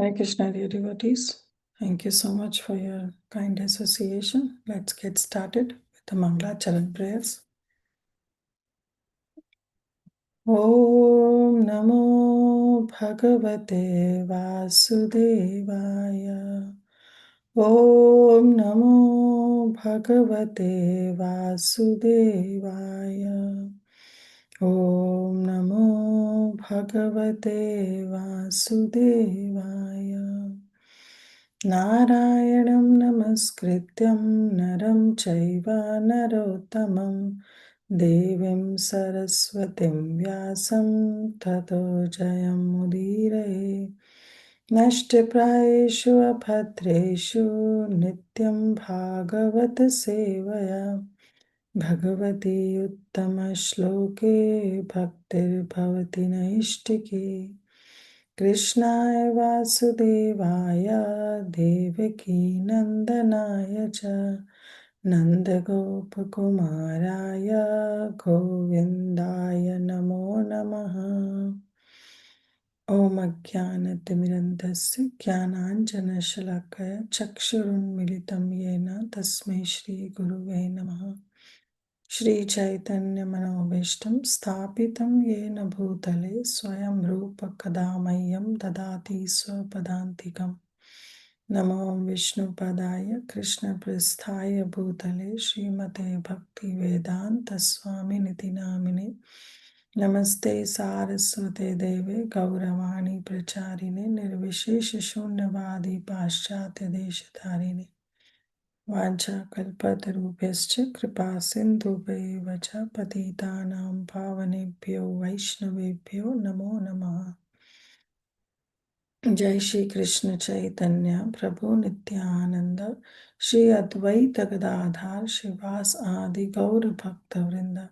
Hare Krishna, dear devotees. Thank you so much for your kind association. Let's get started with the Mangala Charan prayers. Om Namo Bhagavate Vasudevaya. Om Namo Bhagavate Vasudevaya. Om Namo Bhagavate Vasudevaya. Narayanam namaskrityam naram chaiva narottamam devim saraswatim vyasam tato jayam mudiraye nashtiprayeshu abhadreshu nityam bhagavat sevaya bhagavati uttama shloke bhaktir bhavati naishtiki Krishnaya Vasudevaya Devaki Nandanaya Cha Nandagopakumaraya Govindaya Namo Namaha Om Ajnanatimirandasya Jnananjana Shalakaya Chakshurunmilitam Yena Tasmai Shri Guruve Namaha Shri Chaitanya Manobishtam Sthapitam Yena Bhutale Swayam Rupa Kadamayam Dadati Swapadantikam Namo Vishnu Padaya Krishna Pristhaya Bhutale Srimate Bhakti Vedanta Swami Niti Namine Namaste Saraswate Deve Gauravani Pracharine Nirvishesha Shunyavadi Paschatya Deshatarine Vancha kalpatarubhyascha kripa sindhubhaiva cha patitanam pavanebhyo vaishnavebhyo namo namaha. Jai Shri Krishna Chaitanya Prabhu Nityananda Shri Advaita Gadadhar Shivas Adi Gaur Bhakta Vrinda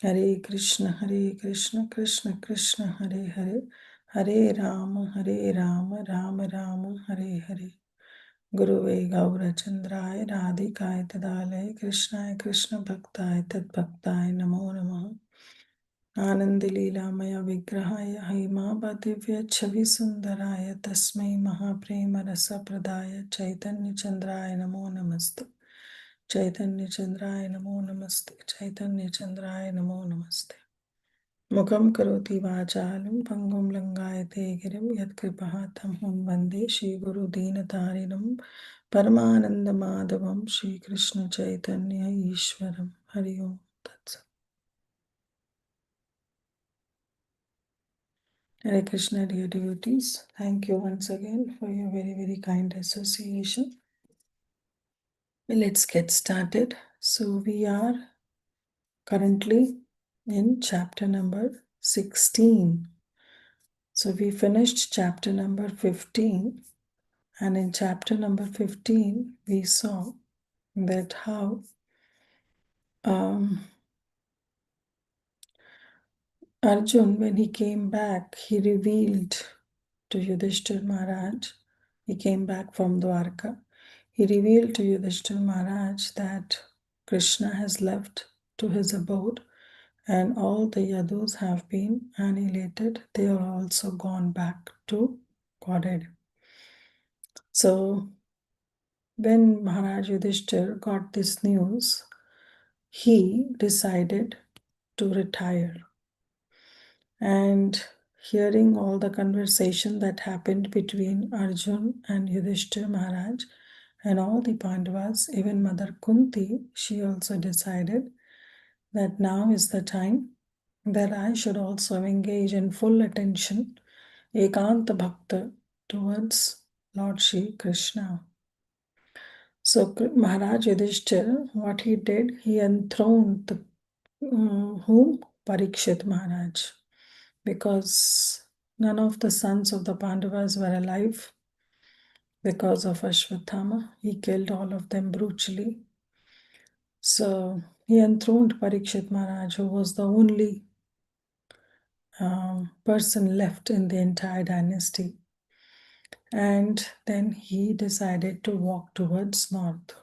Hare Krishna Krishna Krishna Hare Hare Hare Rama Rama Rama Hare Hare Guruve Gaura Chandraya Radhikaya Tadalaya Krishnaya Krishna Bhaktāya Tad Bhaktāya Namo Namaha Anandi Leelamaya Vigrahaya Haimaba Divya Chavi Sundaraya Tasmai Mahaprema Rasa Pradaya Chaitanya Chandraya Namo Namaste Chaitanya Chandraya Namo Namaste Chaitanya Chandraya Namo Namaste Mukam karoti vācālam pangum langāyate girim yatkripaha tamham vande Shri Guru Dīnatarinam Paramananda Madhavam Shri Krishna Chaitanya Ishwaram Hari Om Tat Sat. Hare Krishna, dear devotees. Thank you once again for your very kind association. Let's get started. So we are currently in chapter number 16. So we finished chapter number 15, and in chapter number 15 we saw that how Arjun, when he came back, he revealed to Yudhishthir Maharaj, he came back from Dwarka, he revealed to Yudhishthir Maharaj that Krishna has left to his abode and all the Yadus have been annihilated. They are also gone back to Godhead. So when Maharaj Yudhishthir got this news, he decided to retire. And hearing all the conversation that happened between Arjun and Yudhishthir Maharaj and all the Pandavas, even Mother Kunti, she also decided that now is the time that I should also engage in full attention, Ekanta Bhakta, towards Lord Shri Krishna. So Maharaj Yudhishthir, what he did, he enthroned the, whom? Parikshit Maharaj, because none of the sons of the Pandavas were alive because of Ashwatthama. He killed all of them brutally. So he enthroned Parikshit Maharaj, who was the only person left in the entire dynasty. And then he decided to walk towards north.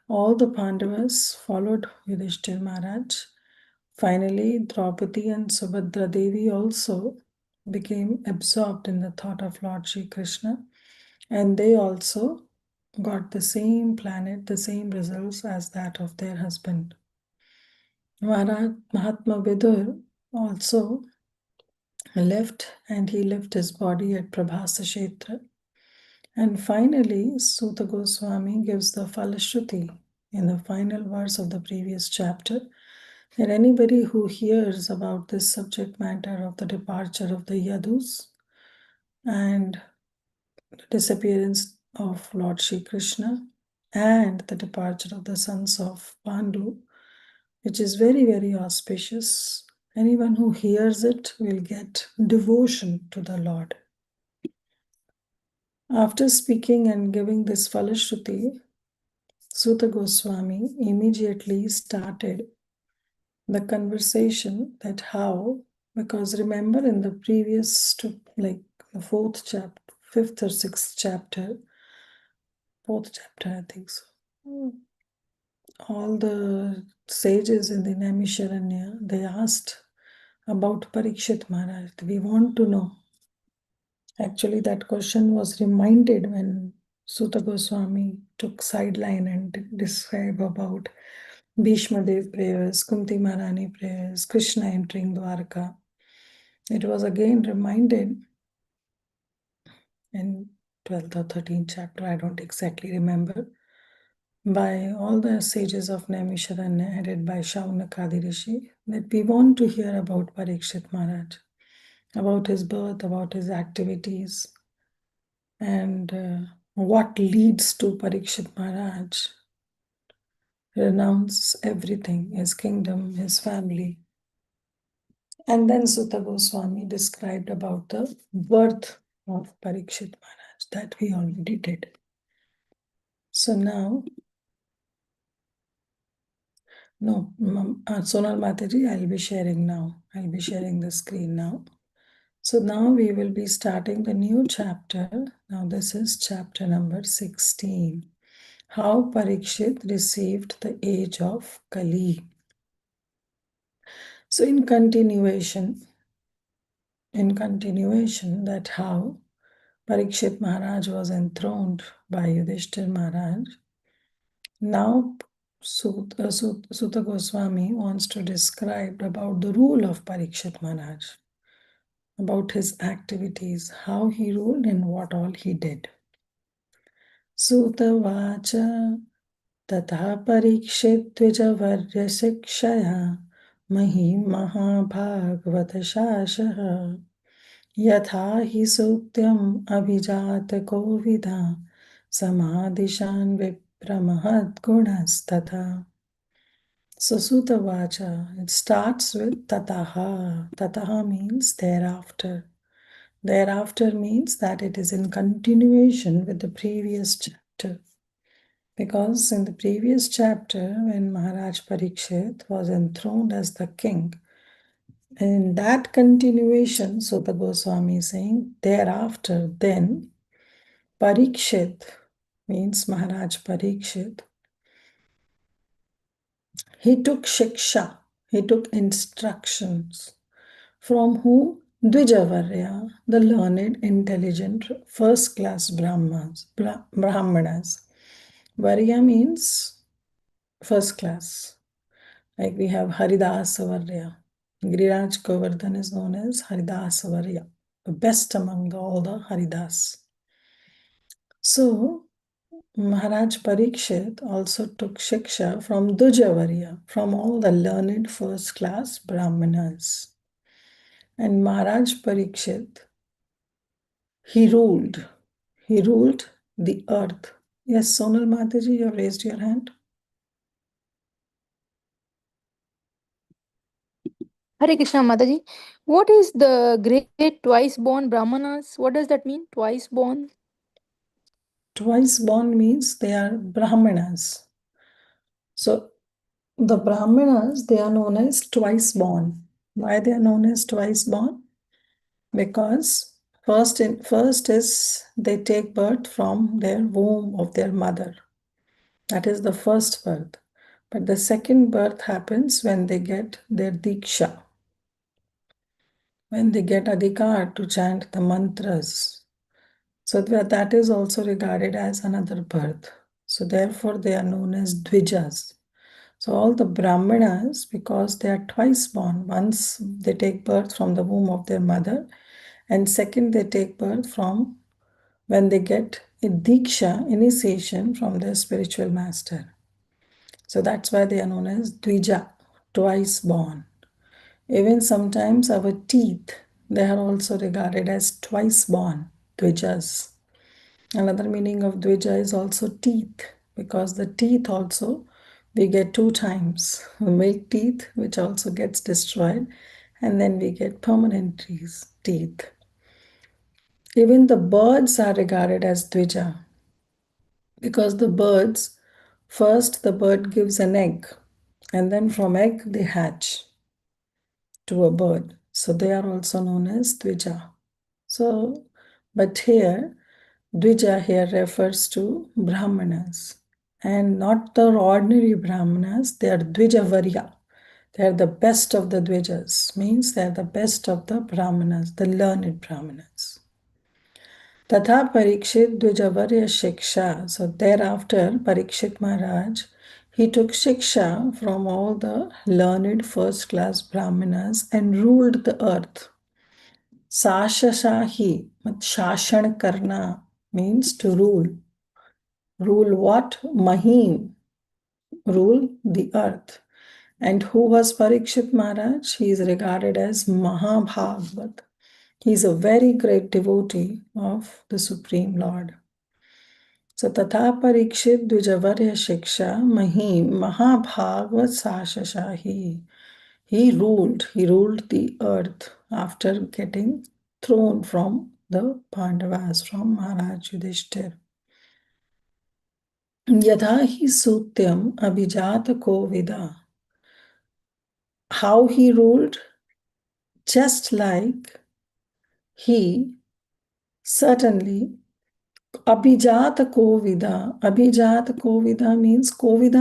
All the Pandavas followed Yudhishthir Maharaj. Finally, Draupadi and Subhadra Devi also became absorbed in the thought of Lord Sri Krishna, and they also got the same planet, the same results as that of their husband. Mahatma Vidur also left, and he left his body at Prabhasa Kshetra. And finally, Suta Goswami gives the Falashruti in the final verse of the previous chapter, that anybody who hears about this subject matter of the departure of the Yadus and the disappearance of Lord Sri Krishna and the departure of the sons of Pandu, which is very, very auspicious. Anyone who hears it will get devotion to the Lord. After speaking and giving this Falashruti, Suta Goswami immediately started the conversation that how, because remember in the previous, like the fourth chapter, fifth or sixth chapter, fourth chapter, I think so. All the sages in the Naimisharanya, they asked about Parikshit Maharaj. We want to know. Actually, that question was reminded when Suta Goswami took sideline and described about Bhishma Dev prayers, Kunti Maharani prayers, Krishna entering Dwarka. It was again reminded in 12th or 13th chapter, I don't exactly remember, by all the sages of Naimisharanya, headed by Shaunakadi Rishi, that we want to hear about Parikshit Maharaj, about his birth, about his activities, and what leads to Parikshit Maharaj renounce everything, his kingdom, his family. And then Sutta Goswami described about the birth of Parikshit Maharaj that we already did. So now, no, Sonal Mataji, I'll be sharing now. I'll be sharing the screen now. So now we will be starting the new chapter. Now this is chapter number 16. How Parikshit received the age of Kali. So in continuation, that how Parikshit Maharaj was enthroned by Yudhishthir Maharaj. Now Sutta Goswami wants to describe about the rule of Parikshit Maharaj, about his activities, how he ruled and what all he did. Sutta Vacha Tatha Parikshit Dvijavarya Sikshaya Mahi Mahabhagavata Shashaha Yatha hi sutyam abhijat kovidha samadhishan vipramahad gunas tatha. So Sutta Vacha, it starts with tataha. Tataha means thereafter. Thereafter means that it is in continuation with the previous chapter. Because in the previous chapter, when Maharaj Parikshit was enthroned as the king, in that continuation, Sutta Goswami is saying, thereafter, then, Parikshit means Maharaj Parikshit. He took shiksha, he took instructions from whom? Dvijavarya, the learned, intelligent, first class Brahmanas. Varya means first class. Like we have Haridasa Varya. Giriraj Govardhan is known as Haridasa Varya, the best among all the Haridas. So, Maharaj Parikshit also took Shiksha from Dujavarya, from all the learned first class Brahmanas. And Maharaj Parikshit, he ruled. He ruled the earth. Yes, Sonal Mataji, you have raised your hand. Hare Krishna Mataji. What is the great twice born Brahmanas? What does that mean? Twice born? Twice born means they are Brahmanas. So the Brahmanas, they are known as twice born. Why they are known as twice born? Because first is they take birth from their womb of their mother. That is the first birth. But the second birth happens when they get their diksha. when they get adhikar to chant the mantras. So that is also regarded as another birth. So therefore they are known as dvijas. So all the brahmanas, because they are twice born, once they take birth from the womb of their mother, and second they take birth from when they get a diksha, initiation from their spiritual master. So that's why they are known as dvija, twice born. Even sometimes our teeth, they are also regarded as twice born, dvijas. Another meaning of dvija is also teeth, because the teeth also we get two times. We make teeth, which also gets destroyed, and then we get permanent teeth. Even the birds are regarded as dvija, because the birds, first the bird gives an egg, and then from egg they hatch to a bird. So they are also known as dvija. So, but here, dvija here refers to brahmanas, and not the ordinary brahmanas, they are dvijavarya. They are the best of the dvijas, means they are the best of the brahmanas, the learned brahmanas. Tatha Parikshit Dvijavarya Shiksha. So thereafter, Parikshit Maharaj, he took Shiksha from all the learned first class Brahmanas and ruled the earth. Sashashahi, Shashan Karna means to rule. Rule what? Mahim, rule the earth. And who was Parikshit Maharaj? He is regarded as Mahabhagavat. He is a very great devotee of the Supreme Lord. So Tatha Parikshit Dvijavarya Shiksha Mahim Mahabhagavat Sashashahi. He ruled the earth after getting thrown from the Pandavas, from Maharaj Yudhishthir. Yatha hi sutyam abhijata kovida. How he ruled? Just like he certainly Abhijata Kovida. Abhijata Kovida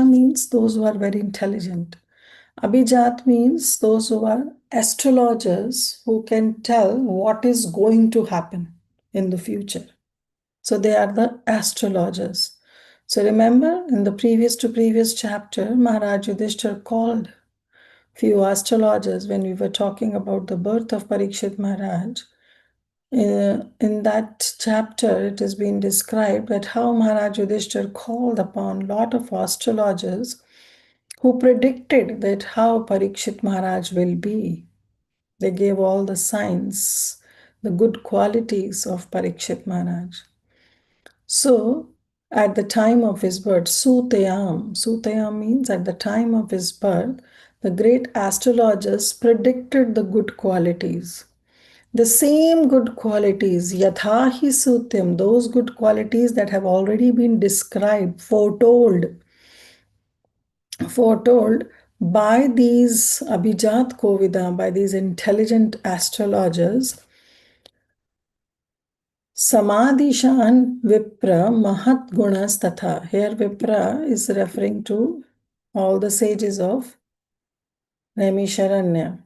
means those who are very intelligent. Abhijat means those who are astrologers who can tell what is going to happen in the future. So they are the astrologers. So remember in the previous chapter, Maharaj Yudhishthir called few astrologers when we were talking about the birth of Parikshit Maharaj. In that chapter, it has been described that how Maharaj Yudhishthir called upon a lot of astrologers who predicted that how Parikshit Maharaj will be. They gave all the signs, the good qualities of Parikshit Maharaj. So, at the time of his birth, Sutayam means at the time of his birth, the great astrologers predicted the good qualities. The same good qualities, yathahi sutyam, those good qualities that have already been described, foretold by these Abhijat Kovida, by these intelligent astrologers. Samadhishan Vipra Mahat Gunas Tatha. Here Vipra is referring to all the sages of Naimisharanya.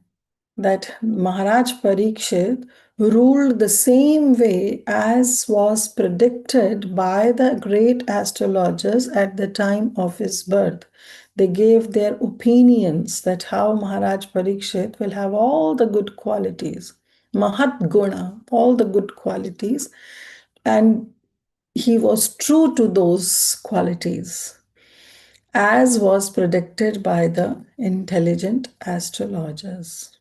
That Maharaj Parikshit ruled the same way as was predicted by the great astrologers at the time of his birth. They gave their opinions that how Maharaj Parikshit will have all the good qualities, Mahat Guna, all the good qualities, and he was true to those qualities as was predicted by the intelligent astrologers.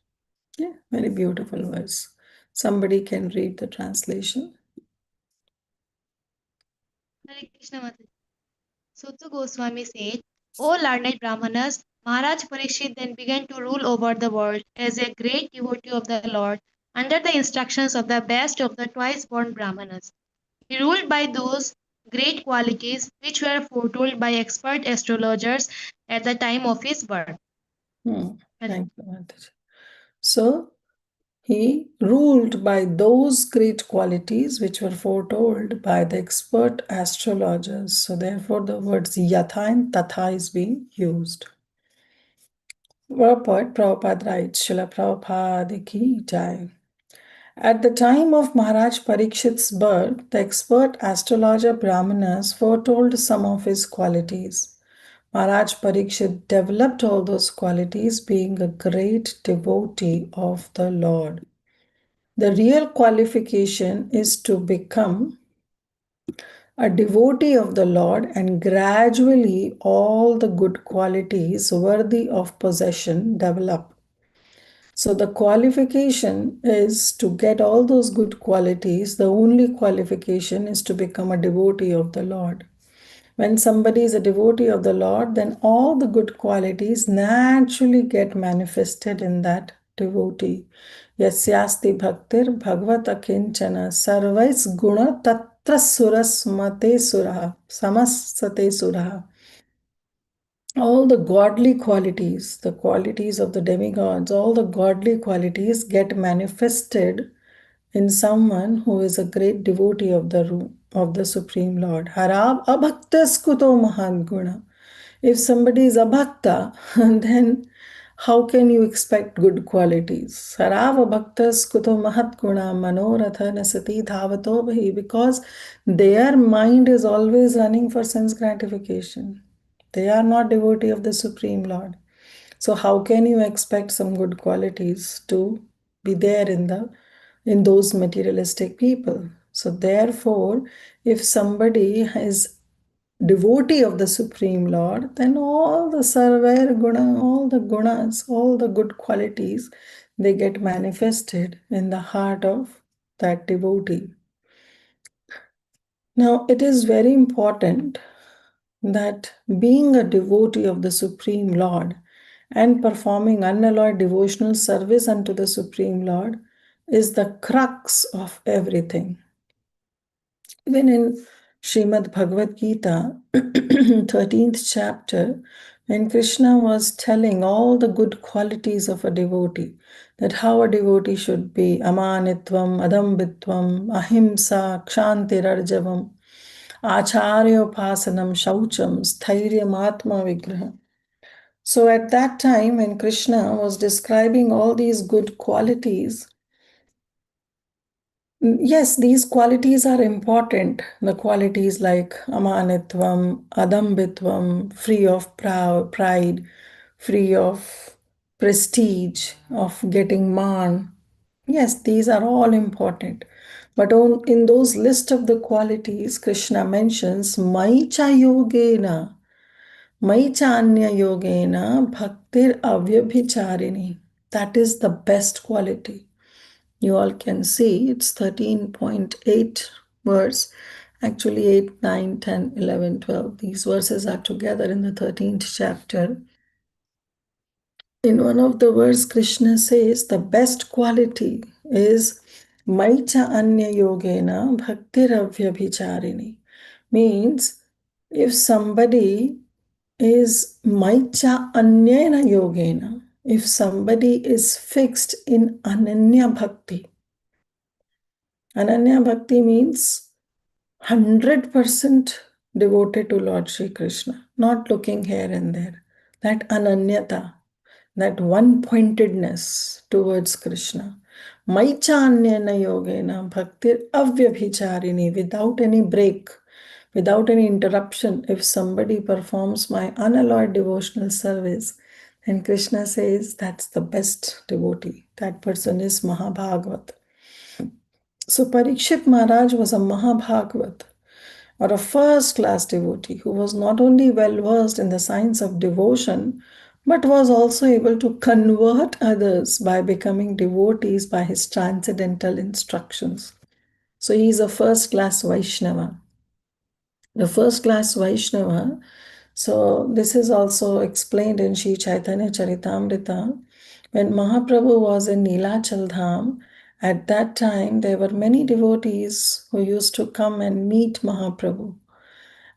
Yeah, very beautiful verse. Somebody can read the translation. Hare Krishna Mataji. Suta Goswami said, O learned Brahmanas, Maharaj Parikshit then began to rule over the world as a great devotee of the Lord under the instructions of the best of the twice born Brahmanas. He ruled by those great qualities which were foretold by expert astrologers at the time of his birth. Thank you, Mataji. So, he ruled by those great qualities which were foretold by the expert astrologers. So, therefore, the words yatha and tatha is being used. Prabhupada writes, Srila Prabhupada ki jai. At the time of Maharaj Parikshit's birth, the expert astrologer Brahmanas foretold some of his qualities. Maharaj Parikshit developed all those qualities, being a great devotee of the Lord. The real qualification is to become a devotee of the Lord, and gradually all the good qualities worthy of possession develop. So the qualification is to get all those good qualities. The only qualification is to become a devotee of the Lord. When somebody is a devotee of the Lord, then all the good qualities naturally get manifested in that devotee. Yasyasti bhaktir bhagavata kinchana sarvais guna tatra suras mate suraha samasate suraha. All the godly qualities, the qualities of the demigods, all the godly qualities get manifested in someone who is a great devotee of the Supreme Lord. Harab abhaktaskuto mahadguna. If somebody is abhakta, then how can you expect good qualities? Harab abhaktaskuto mahadguna manoratha nasati dhavato bhi, because their mind is always running for sense gratification. They are not devotee of the Supreme Lord. So how can you expect some good qualities to be there in those materialistic people? So therefore, if somebody is devotee of the Supreme Lord, then all the sarvair guna, all the gunas, all the good qualities, they get manifested in the heart of that devotee. Now, it is very important that being a devotee of the Supreme Lord and performing unalloyed devotional service unto the Supreme Lord is the crux of everything. Even in Srimad Bhagavad Gita, 13th chapter, when Krishna was telling all the good qualities of a devotee, that how a devotee should be amanitvam, adambitvam, ahimsa, kshantirarjavam, acharyopasanam, shaucham, stairyam, atma vigraha. So at that time, when Krishna was describing all these good qualities, yes, these qualities are important. The qualities like amanitvam, adambitvam, free of pride, free of prestige, of getting man. Yes, these are all important. But in those list of the qualities, Krishna mentions Maicha Yogena, Maicha Anya Yogena, Bhaktir Avyabhicharini. That is the best quality. You all can see it's 13.8 verse, actually 8, 9, 10, 11, 12. These verses are together in the 13th chapter. In one of the verse, Krishna says the best quality is Maicha Anya Yogena Bhaktiravyabhicharini. Means if somebody is Maicha Anyena Yogena, if somebody is fixed in Ananya Bhakti. Ananya Bhakti means 100% devoted to Lord Sri Krishna, not looking here and there. That ananyata, that one-pointedness towards Krishna. Maichanyena yogena bhaktir avyabhicharini, without any break, without any interruption. If somebody performs my unalloyed devotional service, then Krishna says that's the best devotee. That person is Mahabhagavat. So Parikshit Maharaj was a Mahabhagavat, or a first-class devotee who was not only well-versed in the science of devotion, but was also able to convert others by becoming devotees by his transcendental instructions. So he is a first-class Vaishnava. The first-class Vaishnava, so this is also explained in Sri Chaitanya Charitamrita. When Mahaprabhu was in Nilachal Dham, at that time there were many devotees who used to come and meet Mahaprabhu.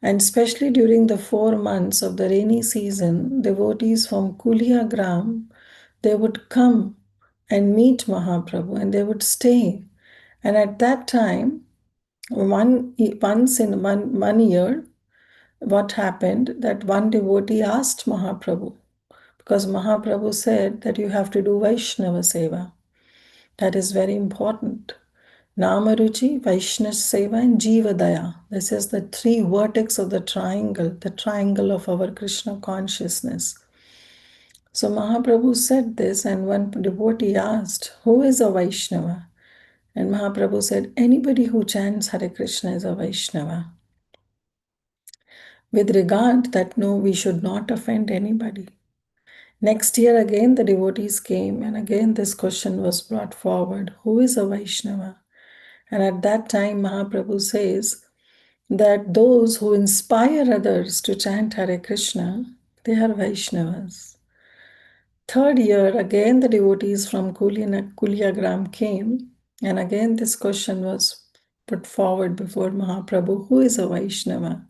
And especially during the 4 months of the rainy season, devotees from Kulia Gram, they would come and meet Mahaprabhu and they would stay. And at that time, once in one year, what happened that one devotee asked Mahaprabhu, because Mahaprabhu said that you have to do Vaishnava Seva, That is very important. Namaruchi, Vaishnav Seva, and Jiva Daya. This is the three vertex of the triangle of our Krishna consciousness. So Mahaprabhu said this, and one devotee asked, who is a Vaishnava? And Mahaprabhu said, anybody who chants Hare Krishna is a Vaishnava. With regard that no, we should not offend anybody. Next year again the devotees came, and again this question was brought forward, who is a Vaishnava? And at that time Mahaprabhu says that those who inspire others to chant Hare Krishna, they are Vaishnavas. Third year, again the devotees from Kulyagram came, and again this question was put forward before Mahaprabhu, who is a Vaishnava?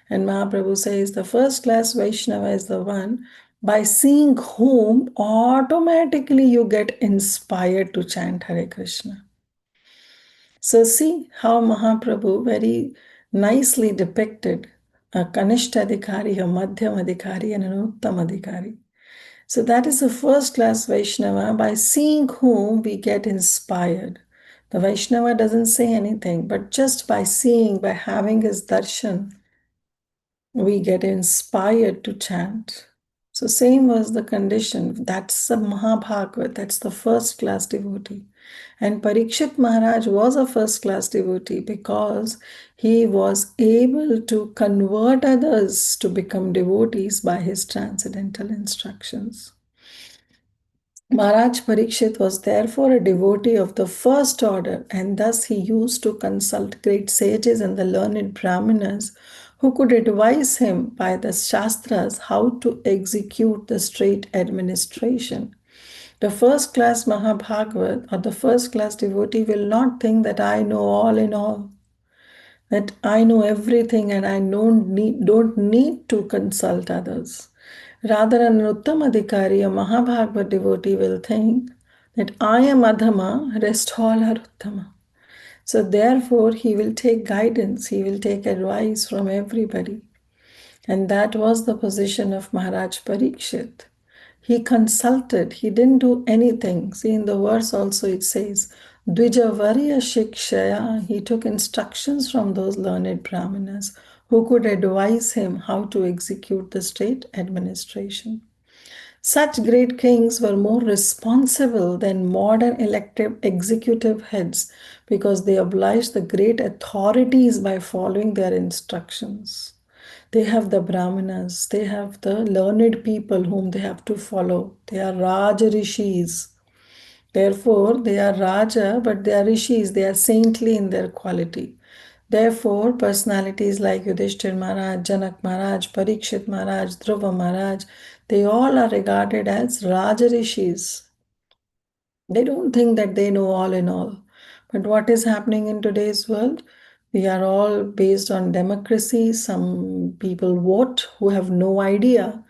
And Mahaprabhu says the first class Vaishnava is the one by seeing whom automatically you get inspired to chant Hare Krishna. So see how Mahaprabhu very nicely depicted a Kanishta Adhikari, a Madhyam Adhikari, and an Uttam Adhikari. So that is the first class Vaishnava by seeing whom we get inspired. The Vaishnava doesn't say anything, but just by seeing, by having his darshan, we get inspired to chant. So same was the condition. That's the Mahabhagavat, that's the first class devotee. And Parikshit Maharaj was a first class devotee because he was able to convert others to become devotees by his transcendental instructions. Maharaj Parikshit was therefore a devotee of the first order, and thus he used to consult great sages and the learned brahmanas who could advise him by the Shastras how to execute the straight administration. The first class Mahabhagavat or the first class devotee will not think that I know all in all, that I know everything and I don't need to consult others. Rather, an Uttamadhikari, a Mahabhagavad devotee, will think that I am Adhama, rest all are Uttama. So therefore, he will take guidance, he will take advice from everybody. And that was the position of Maharaj Parikshit. He consulted, he didn't do anything. See, in the verse also it says, Dvijavarya Shikshaya, he took instructions from those learned brahmanas who could advise him how to execute the state administration. Such great kings were more responsible than modern elective executive heads because they obliged the great authorities by following their instructions. They have the brahmanas, they have the learned people whom they have to follow. They are Raja Rishis. Therefore, they are Raja, but they are Rishis, they are saintly in their quality. Therefore, personalities like Yudhishthir Maharaj, Janak Maharaj, Parikshit Maharaj, Dhruva Maharaj, they all are regarded as Raja Rishis. They don't think that they know all in all. But what is happening in today's world? We are all based on democracy. Some people vote who have no idea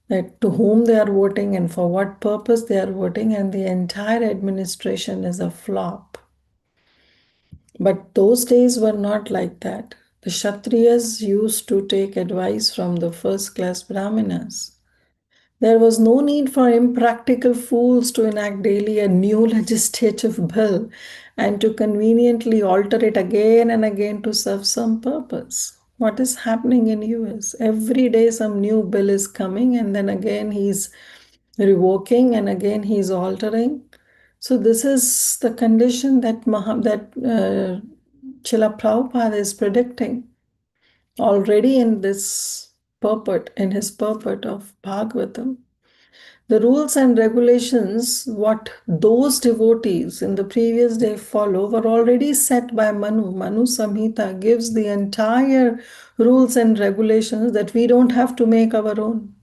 that to whom they are voting and for what purpose they are voting, and the entire administration is a flop. But those days were not like that. The Kshatriyas used to take advice from the first class Brahmanas. There was no need for impractical fools to enact daily a new legislative bill and to conveniently alter it again and again to serve some purpose. What is happening in US? Every day some new bill is coming and then again he's revoking and again he's altering. So this is the condition that Srila Prabhupada is predicting already in this purport, in his purport of Bhagavatam. The rules and regulations, what those devotees in the previous day follow, were already set by Manu. Manu Samhita gives the entire rules and regulations that we don't have to make our own.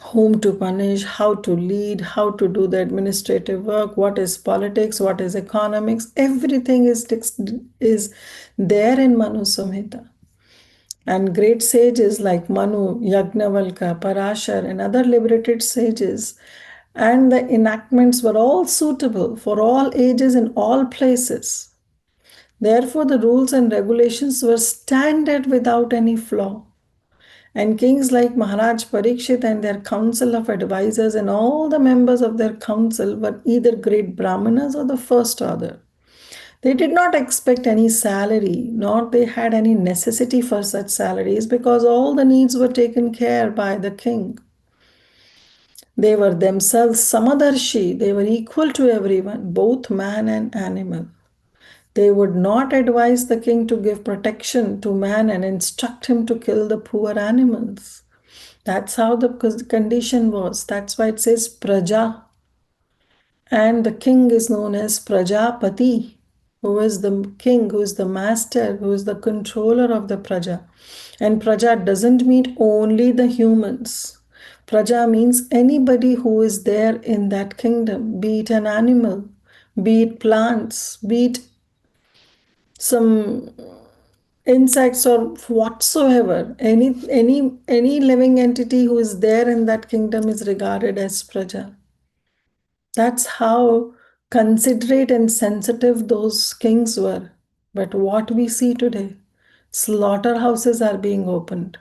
Whom to punish, how to lead, how to do the administrative work, what is politics, what is economics, everything is there in Manu Samhita. And great sages like Manu, Yagnavalka, Parashar, and other liberated sages, and the enactments were all suitable for all ages in all places. Therefore, the rules and regulations were standard without any flaw. And kings like Maharaj Parikshit and their council of advisors and all the members of their council were either great brahmanas or the first order. They did not expect any salary, nor they had any necessity for such salaries, because all the needs were taken care by the king. They were themselves samadarshi, they were equal to everyone, both man and animal. They would not advise the king to give protection to man and instruct him to kill the poor animals. That's how the condition was. That's why it says Praja. And the king is known as Prajapati, who is the king, who is the master, who is the controller of the Praja. And Praja doesn't mean only the humans. Praja means anybody who is there in that kingdom, be it an animal, be it plants, be it some insects or whatsoever. Any living entity who is there in that kingdom is regarded as Praja. That's how considerate and sensitive those kings were. But what we see today, slaughterhouses are being opened.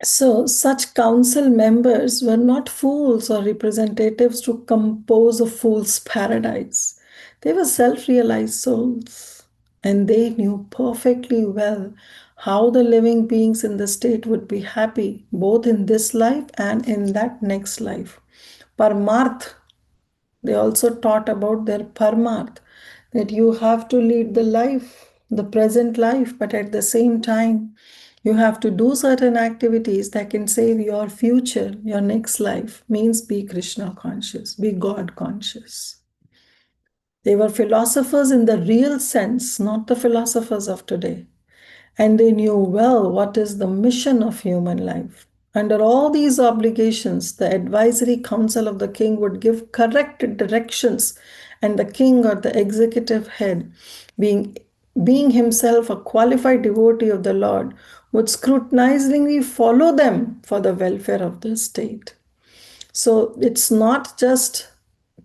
So, such council members were not fools or representatives to compose a fool's paradise. They were self realized souls, and they knew perfectly well how the living beings in the state would be happy, both in this life and in that next life. Parmarth, they also taught about their parmarth, that you have to lead the life, the present life, but at the same time, you have to do certain activities that can save your future, your next life. Means be Krishna conscious, be God conscious. They were philosophers in the real sense, not the philosophers of today. And they knew well what is the mission of human life. Under all these obligations, the advisory council of the king would give correct directions, and the king or the executive head, being himself a qualified devotee of the Lord, would scrutinizingly follow them for the welfare of the state. So it's not just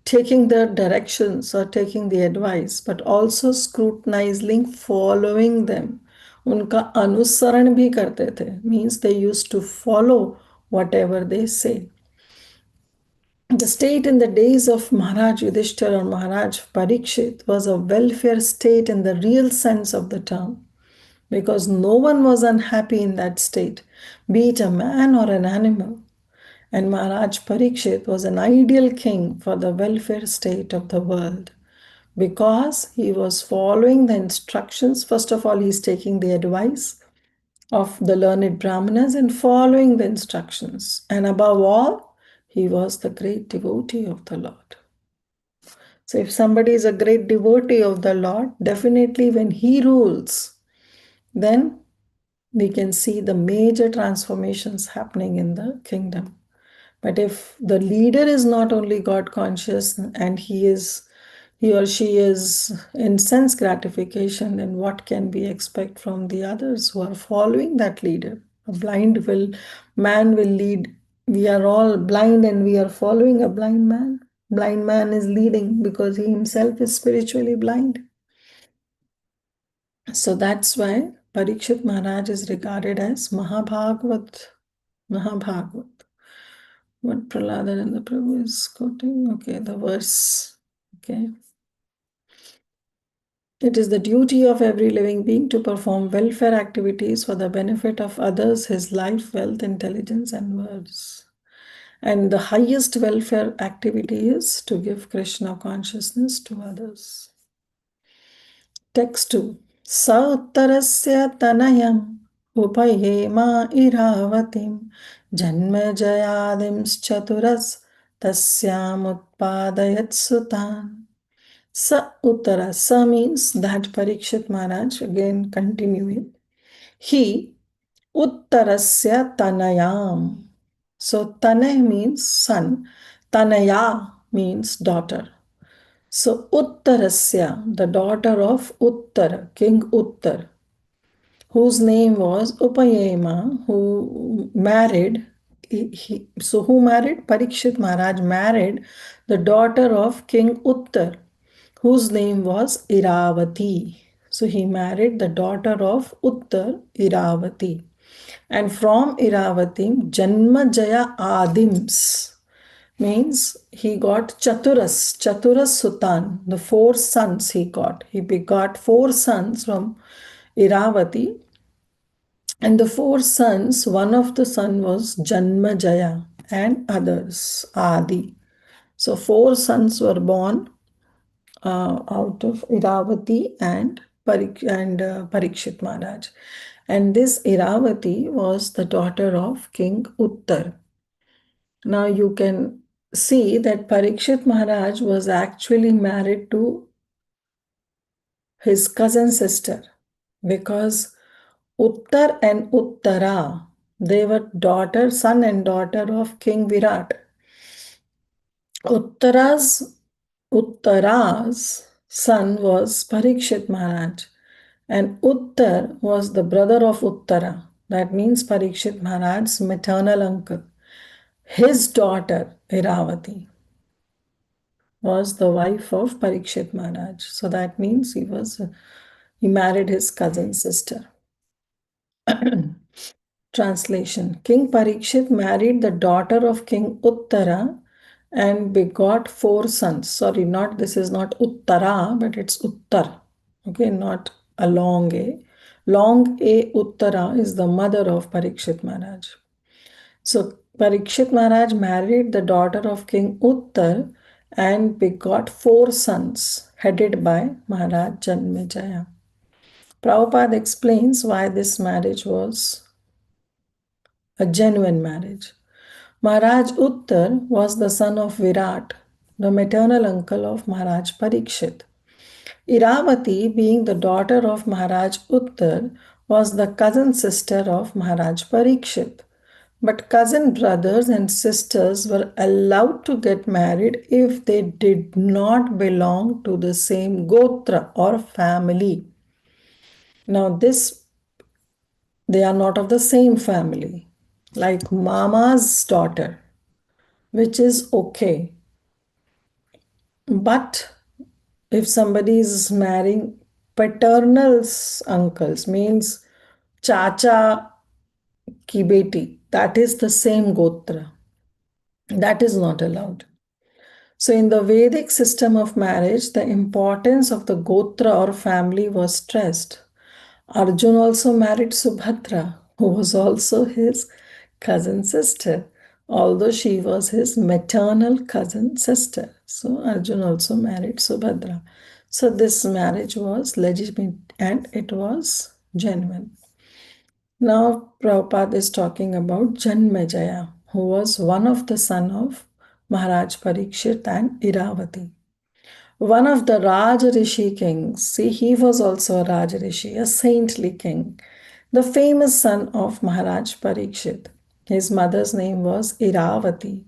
taking the directions or taking the advice, but also scrutinizing, following them. उनका अनुसरण भी करते थे, means they used to follow whatever they say. The state in the days of Maharaj Yudhishthira or Maharaj Parikshit was a welfare state in the real sense of the term, because no one was unhappy in that state, be it a man or an animal. And Maharaj Parikshit was an ideal king for the welfare state of the world, because he was following the instructions. First of all, he's taking the advice of the learned Brahmanas and following the instructions. And above all, he was the great devotee of the Lord. So if somebody is a great devotee of the Lord, definitely when he rules, then we can see the major transformations happening in the kingdom. But if the leader is not only God conscious and he or she is in sense gratification, then what can we expect from the others who are following that leader? A man will lead. We are all blind and we are following a blind man. Blind man is leading because he himself is spiritually blind. So that's why Parikshit Maharaj is regarded as Mahabhagavat. Mahabhagavat. What Praladananda Prabhu is quoting? Okay, the verse. Okay. It is the duty of every living being to perform welfare activities for the benefit of others, his life, wealth, intelligence, and words. And the highest welfare activity is to give Krishna consciousness to others. Text 2. Sauttarasya tanayam upayema iravatim janma jayadims chaturas tasyam utpadayat sutan. Sa Uttara. Sa means that Parikshit Maharaj, again continuing. He Uttarasya Tanayam. So Tanay means son. Tanaya means daughter. So Uttarasya, the daughter of Uttar, King Uttar, whose name was Upayema, who married. So who married? Parikshit Maharaj married the daughter of King Uttar, whose name was Iravati. So he married the daughter of Uttar, Iravati. And from Iravati, Janmajaya Adims means he got Chaturas Sutan, the 4 sons he got. He begot 4 sons from Iravati. And the 4 sons, one of the son was Janmajaya and others, Adi. So 4 sons were born out of Iravati and Parikshit Maharaj. And this Iravati was the daughter of King Uttar. Now you can see that Parikshit Maharaj was actually married to his cousin sister, because Uttar and Uttara, they were son and daughter of King Virat. Uttara's son was Parikshit Maharaj, and Uttar was the brother of Uttara. That means Parikshit Maharaj's maternal uncle. His daughter, Iravati, was the wife of Parikshit Maharaj. So that means he married his cousin sister. Translation: King Parikshit married the daughter of King Uttara and begot 4 sons. Sorry, this is not Uttara, but it's Uttar. Okay, not a long A. Long A Uttara is the mother of Parikshit Maharaj. So Parikshit Maharaj married the daughter of King Uttar and begot 4 sons, headed by Maharaj Janmejaya. Prabhupada explains why this marriage was a genuine marriage. Maharaj Uttar was the son of Virat, the maternal uncle of Maharaj Parikshit. Iravati, being the daughter of Maharaj Uttar, was the cousin sister of Maharaj Parikshit. But cousin brothers and sisters were allowed to get married if they did not belong to the same gotra or family. Now, they are not of the same family, like Mama's daughter, which is okay. But if somebody is marrying paternal uncles, means chacha ki beti, that is the same gotra. That is not allowed. So, in the Vedic system of marriage, the importance of the gotra or family was stressed. Arjun also married Subhadra, who was also his cousin sister, although she was his maternal cousin sister. So, Arjun also married Subhadra. So, this marriage was legitimate and it was genuine. Now, Prabhupada is talking about Janmejaya, who was one of the son of Maharaj Parikshit and Iravati. One of the Raj Rishi kings, see, he was also a Raj Rishi, a saintly king, the famous son of Maharaj Parikshit. His mother's name was Iravati,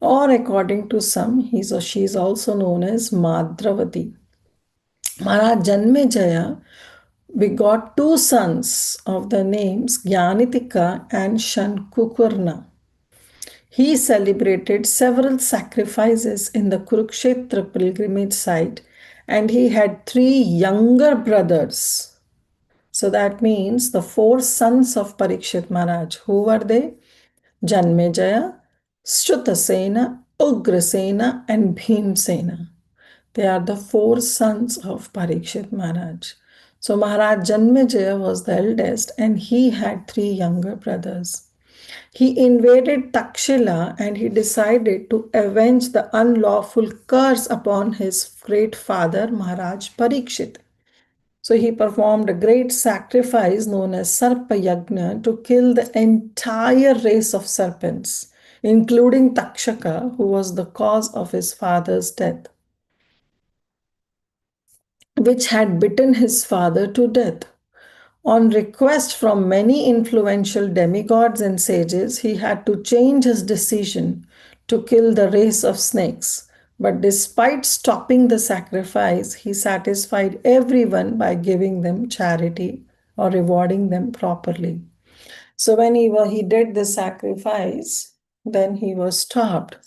or according to some, she is also known as Madravati. Maharaj Janmejaya begot 2 sons of the names Jnanitika and Shankukurna. He celebrated several sacrifices in the Kurukshetra pilgrimage site, and he had 3 younger brothers. So that means the 4 sons of Parikshit Maharaj. Who were they? Janmejaya, Shrutasena, Ugrasena, and Bhimsena. They are the 4 sons of Parikshit Maharaj. So Maharaj Janmejaya was the eldest and he had 3 younger brothers. He invaded Takshila and he decided to avenge the unlawful curse upon his great father Maharaj Parikshit. So he performed a great sacrifice known as Sarpa Yagna to kill the entire race of serpents, including Takshaka, who was the cause of his father's death, which had bitten his father to death. On request from many influential demigods and sages, he had to change his decision to kill the race of snakes. But despite stopping the sacrifice, he satisfied everyone by giving them charity or rewarding them properly. So when he did the sacrifice, then he was stopped.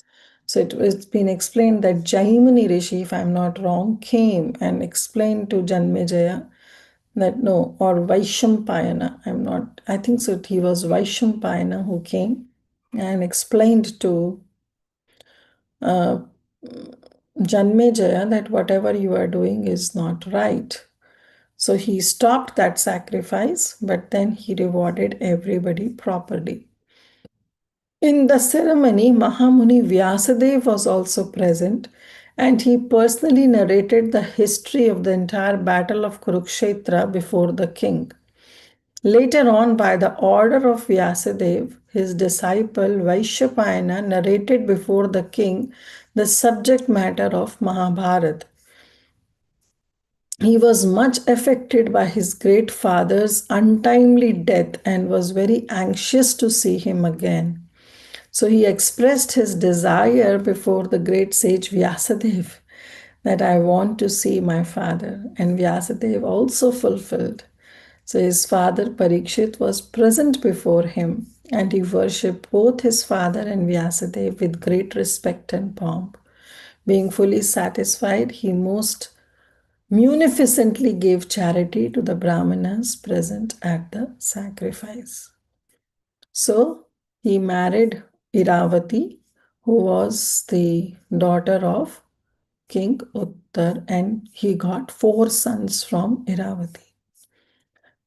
So it's been explained that Jaimuni Rishi, if I'm not wrong, came and explained to Janmejaya That no, or Vaishampayana. I think so. He was Vaishampayana who came and explained to uh, Janmejaya that whatever you are doing is not right. So he stopped that sacrifice, but then he rewarded everybody properly. In the ceremony, Mahamuni Vyasadeva was also present, and he personally narrated the history of the entire battle of Kurukshetra before the king. Later on, by the order of Vyasadeva, his disciple Vaishapayana narrated before the king the subject matter of Mahabharata. He was much affected by his great father's untimely death and was very anxious to see him again. So he expressed his desire before the great sage Vyasadeva that I want to see my father. And Vyasadeva also fulfilled. So his father Parikshit was present before him, and he worshipped both his father and Vyasadeva with great respect and pomp. Being fully satisfied, he most munificently gave charity to the Brahmanas present at the sacrifice. So he married Iravati, who was the daughter of King Uttar, and he got 4 sons from Iravati.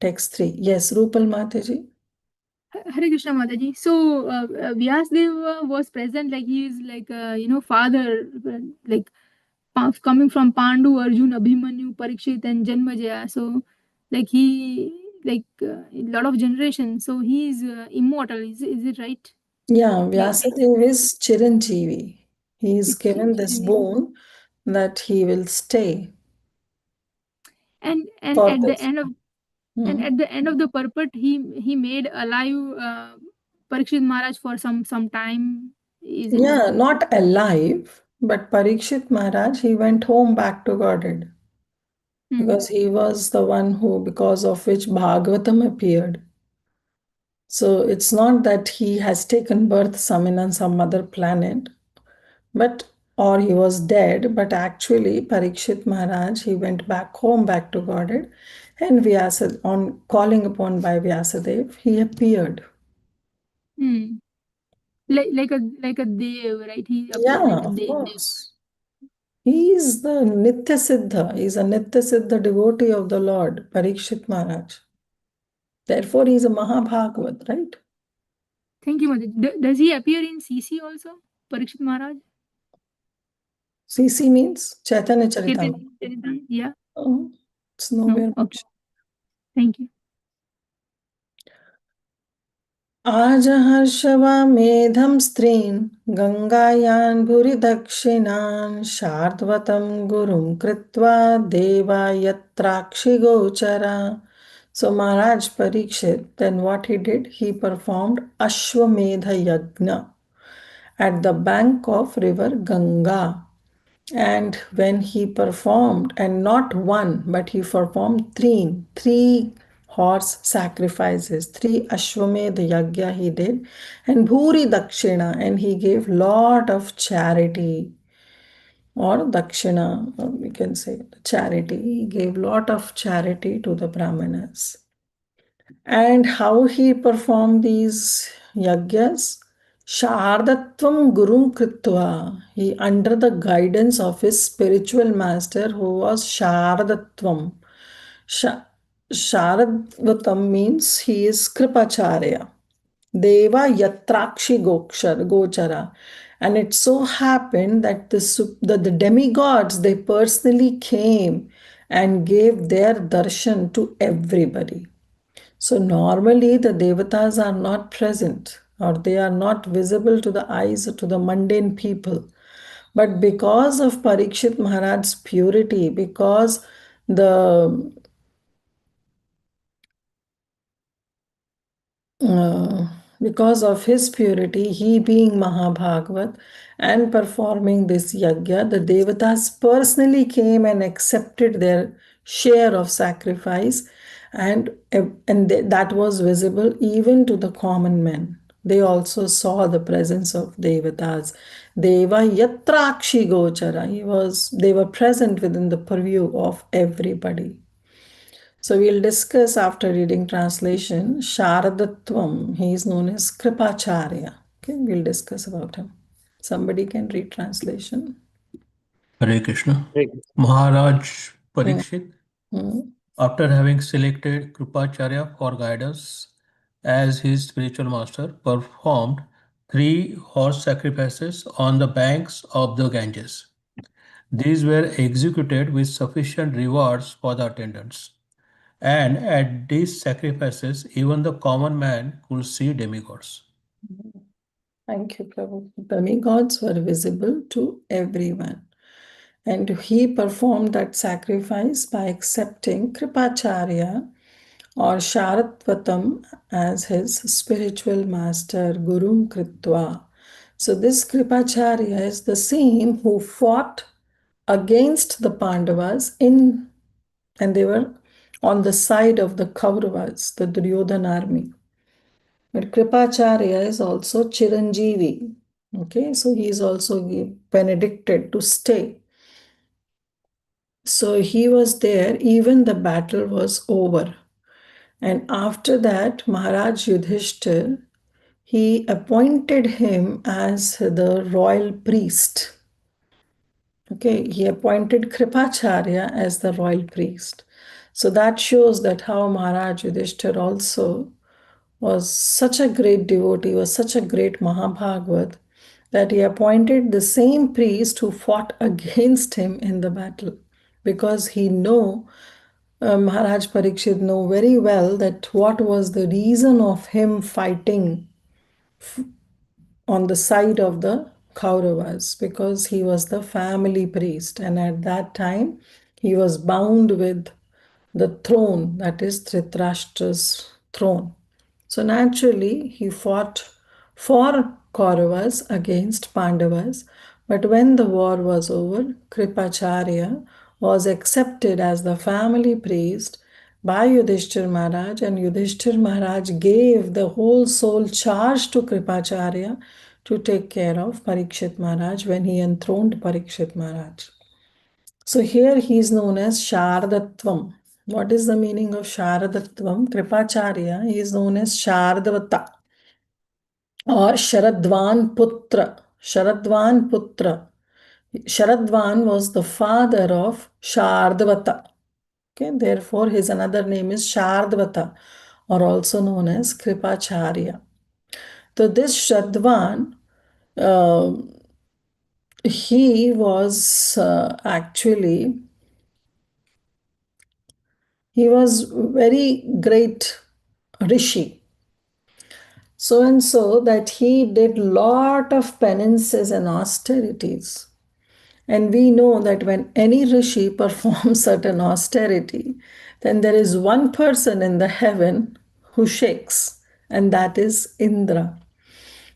Text 3. Yes, Rupal Mataji. Hare Krishna Mataji. So Vyasdeva was present, like he is like father, like coming from Pandu, Arjun, Abhimanyu, Parikshit, and Janmajaya. So like he a lot of generations. So he is immortal. Is it right? Yeah, Like Vyasadeva is Chiranjeevi. He is it's given this boon that he will stay and for at the this. end of and Hmm. at the end of the purport, he made alive Parikshit Maharaj for some time. Is it? Yeah, not alive, but Parikshit Maharaj, he went home back to Godhead Hmm. because he was the one who, because of which Bhagavatam appeared. So it's not that he has taken birth on some other planet, but or he was dead, but actually Parikshit Maharaj, he went back home, back to Godhead, and Vyasa, on calling upon by Vyasadev, he appeared. Hmm. Like a dev, right? He appeared Yeah, like a of dev. course. He is the Nitya Siddha. He is a Nitya Siddha devotee of the Lord, Parikshit Maharaj. Therefore, he is a Mahabhagavat, right? Thank you, Mother. Does he appear in CC also, Parikshit Maharaj? CC means Chaitanya Charitamrita. Yeah. Oh, it's No. nowhere Okay. mentioned. Thank you. आजहर्षवामेधं स्त्रीन् गङ्गायान् भुरिदक्षिणान् शार्द्वतं गुरुं कृत्वा देवा यत्राक्षिगोचरा. So Maharaj Parikshit, then what he did? He performed Ashwamedha Yagna at the bank of river Ganga. And when he performed, and not one, but he performed three horse sacrifices, three Ashwamedha Yagya he did, and Bhuri Dakshina, and he gave lot of charity, or Dakshina, or we can say charity. He gave lot of charity to the Brahmanas. And how he performed these yagyas? Shardatvam Gurum Kritva. He, under the guidance of his spiritual master, who was Shardatvam. Sha- Sharadvatam means he is Kripacharya. Deva Yatrakshi Gochara. And it so happened that the demigods, they personally came and gave their darshan to everybody. So normally the devatas are not present, or they are not visible to the eyes to the mundane people. But because of Parikshit Maharaj's purity, because the uh, because of his purity, he being Mahabhagavat and performing this yajna, the devatas personally came and accepted their share of sacrifice, and that was visible even to the common men. They also saw the presence of devatas. Deva yatrakshi gochara. They were present within the purview of everybody. So we'll discuss after reading translation Sharadatvam. He is known as Kripacharya. Okay, we'll discuss about him. Somebody can read translation. Hare Krishna. Hare Krishna. Maharaj Parikshit, Hmm. after having selected Kripacharya for guidance as his spiritual master, performed 3 horse sacrifices on the banks of the Ganges. These were executed with sufficient rewards for the attendants. And at these sacrifices, even the common man could see demigods. Thank you, Prabhu. Demigods were visible to everyone. And he performed that sacrifice by accepting Kripacharya or Sharatvatam as his spiritual master, Gurum Kritva. So this Kripacharya is the same who fought against the Pandavas and they were on the side of the Kauravas, the Duryodhana army. But Kripacharya is also Chiranjeevi. Okay, so he is also benedicted to stay. So he was there, even the battle was over. And after that, Maharaj Yudhishthir, he appointed him as the royal priest. Okay, he appointed Kripacharya as the royal priest. So that shows that how Maharaj Yudhishthir also was such a great devotee, was such a great Mahabhagavat, that he appointed the same priest who fought against him in the battle. Because he Maharaj Parikshit know very well that what was the reason of him fighting on the side of the Kauravas, because he was the family priest, and at that time he was bound with the throne, that is Dhritarashtra's throne. So naturally he fought for Kauravas against Pandavas, but when the war was over, Kripacharya was accepted as the family priest by Yudhishthir Maharaj, and Yudhishthir Maharaj gave the whole sole charge to Kripacharya to take care of Parikshit Maharaj when he enthroned Parikshit Maharaj. So here he is known as Shardatvam. What is the meaning of Sharadatvam? Kripacharya, he is known as Shardavata or Sharadvan Putra. Sharadvan Putra. Sharadvan was the father of Shardavata. Okay, therefore his another name is Shardavata or also known as Kripacharya. So this Shradvan, he was actually he was very great rishi. So and so that he did lot of penances and austerities. And we know that when any rishi performs certain austerity, then there is one person in the heaven who shakes, and that is Indra,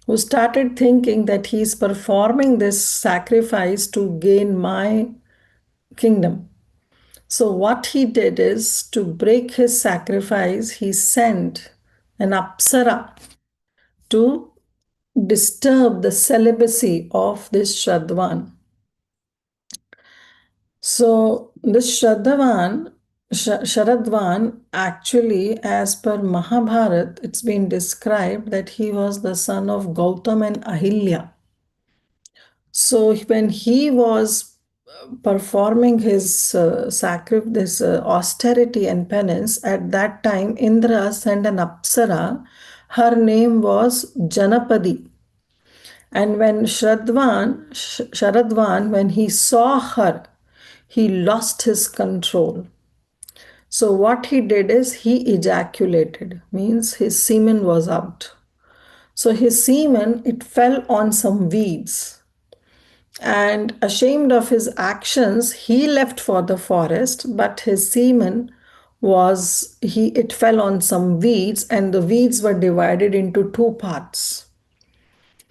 who started thinking that he is performing this sacrifice to gain my kingdom. So what he did is, to break his sacrifice, he sent an apsara to disturb the celibacy of this Shradvan. So this Sharadvan, actually, as per Mahabharat, it's been described that he was the son of Gautam and Ahilya. So when he was performing his this austerity and penance, at that time Indra sent an apsara. Her name was Janapadi. And when Sharadvan, when he saw her, he lost his control. So what he did is he ejaculated, means his semen was out. So his semen, it fell on some weeds. And ashamed of his actions, he left for the forest, but his semen it fell on some weeds, and the weeds were divided into 2 parts.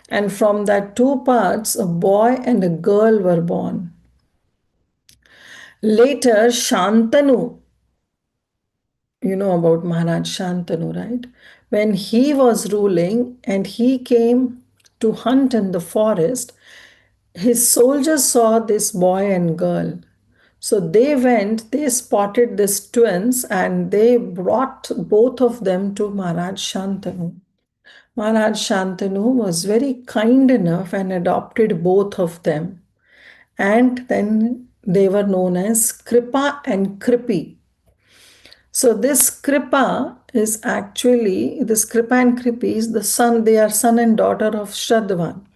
And from that 2 parts, a boy and a girl were born. Later, Shantanu, you know about Maharaj Shantanu, right? When he was ruling and he came to hunt in the forest, his soldiers saw this boy and girl. So they went, they spotted these twins and they brought both of them to Maharaj Shantanu. Maharaj Shantanu was very kind enough and adopted both of them. And then they were known as Kripa and Kripi. So this Kripa is actually, this Kripa and Kripi is the son, they are son and daughter of Shradvan.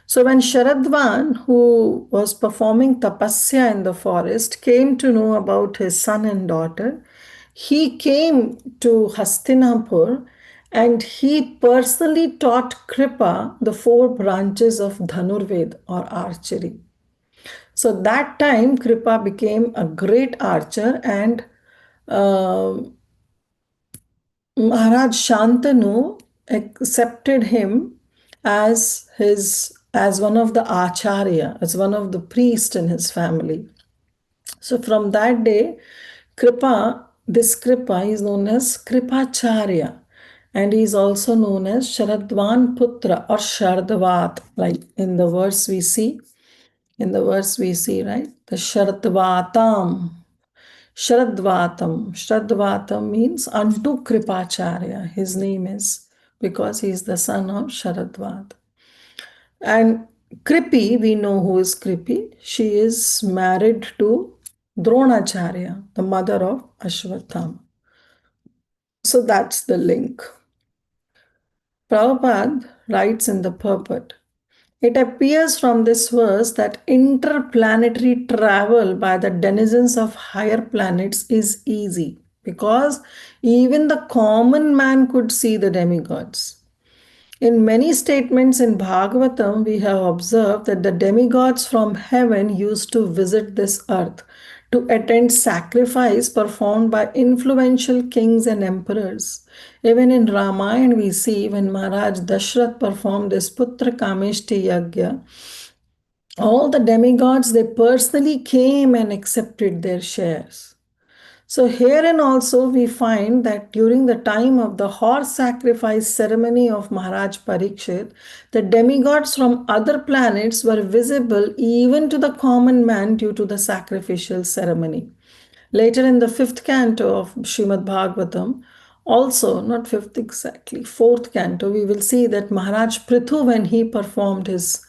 So when Sharadvan, who was performing tapasya in the forest, came to know about his son and daughter, he came to Hastinapur and he personally taught Kripa the 4 branches of Dhanurved or archery. So that time Kripa became a great archer and Maharaj Shantanu accepted him as one of the acharya, as one of the priests in his family. So from that day, this Kripa is known as Kripacharya, and he is also known as Sharadvan Putra or Shardvat, like in the verse we see. In the verse we see, right? The Sharadvatam. Shradvatam. Shradvatam means unto Kripacharya. His name is because he is the son of Sharadvat. And Kripi, we know who is Kripi. She is married to Dronacharya, the mother of Ashwathama. So that's the link. Prabhupada writes in the purport, it appears from this verse that interplanetary travel by the denizens of higher planets is easy because even the common man could see the demigods. In many statements in Bhagavatam, we have observed that the demigods from heaven used to visit this earth to attend sacrifice performed by influential kings and emperors. Even in Ramayana, we see when Maharaj Dashrath performed this Putra Kameshti Yagya, all the demigods, they personally came and accepted their shares. So herein also we find that during the time of the horse sacrifice ceremony of Maharaj Parikshit, the demigods from other planets were visible even to the common man due to the sacrificial ceremony. Later in the 5th canto of Srimad Bhagavatam, also not 5th exactly, 4th canto, we will see that Maharaj Prithu, when he performed his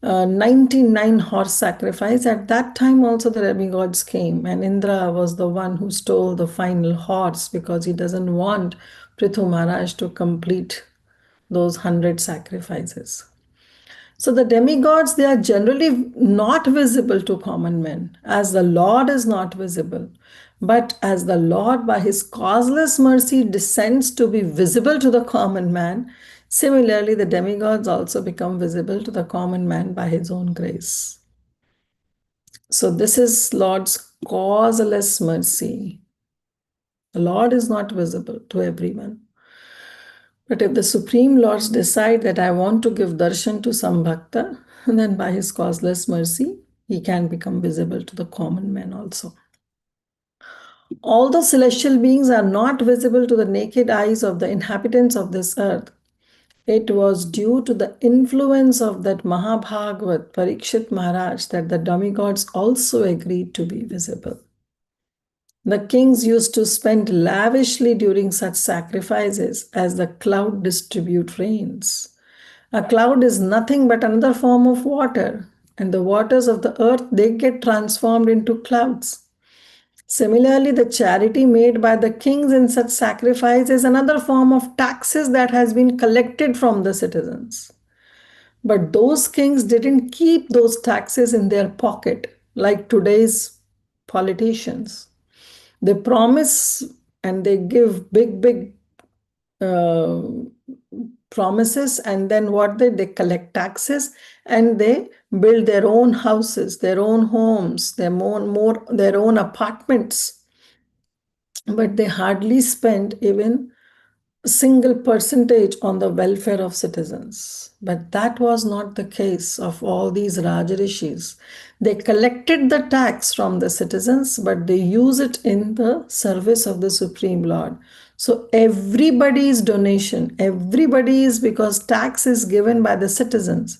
99 horse sacrifice. At that time also the demigods came and Indra was the one who stole the final horse because he doesn't want Prithu Maharaj to complete those 100 sacrifices. So the demigods, they are generally not visible to common men as the Lord is not visible. But as the Lord by his causeless mercy descends to be visible to the common man, similarly the demigods also become visible to the common man by his own grace. So this is Lord's causeless mercy. The Lord is not visible to everyone. But if the Supreme Lords decide that I want to give darshan to some bhakta, then by his causeless mercy, he can become visible to the common man also. Although celestial beings are not visible to the naked eyes of the inhabitants of this earth, it was due to the influence of that Mahabhagavat Parikshit Maharaj that the demigods also agreed to be visible. The kings used to spend lavishly during such sacrifices as the cloud distribute rains. A cloud is nothing but another form of water, and the waters of the earth, they get transformed into clouds. Similarly, the charity made by the kings in such sacrifice is another form of taxes that has been collected from the citizens. But those kings didn't keep those taxes in their pocket like today's politicians. They promise and they give big promises, and then what they collect taxes and they build their own houses, their own homes, their own apartments, but they hardly spend even a single percentage on the welfare of citizens. But that was not the case of all these Rajarishis. They collected the tax from the citizens, but they use it in the service of the Supreme Lord. So everybody's donation, because tax is given by the citizens.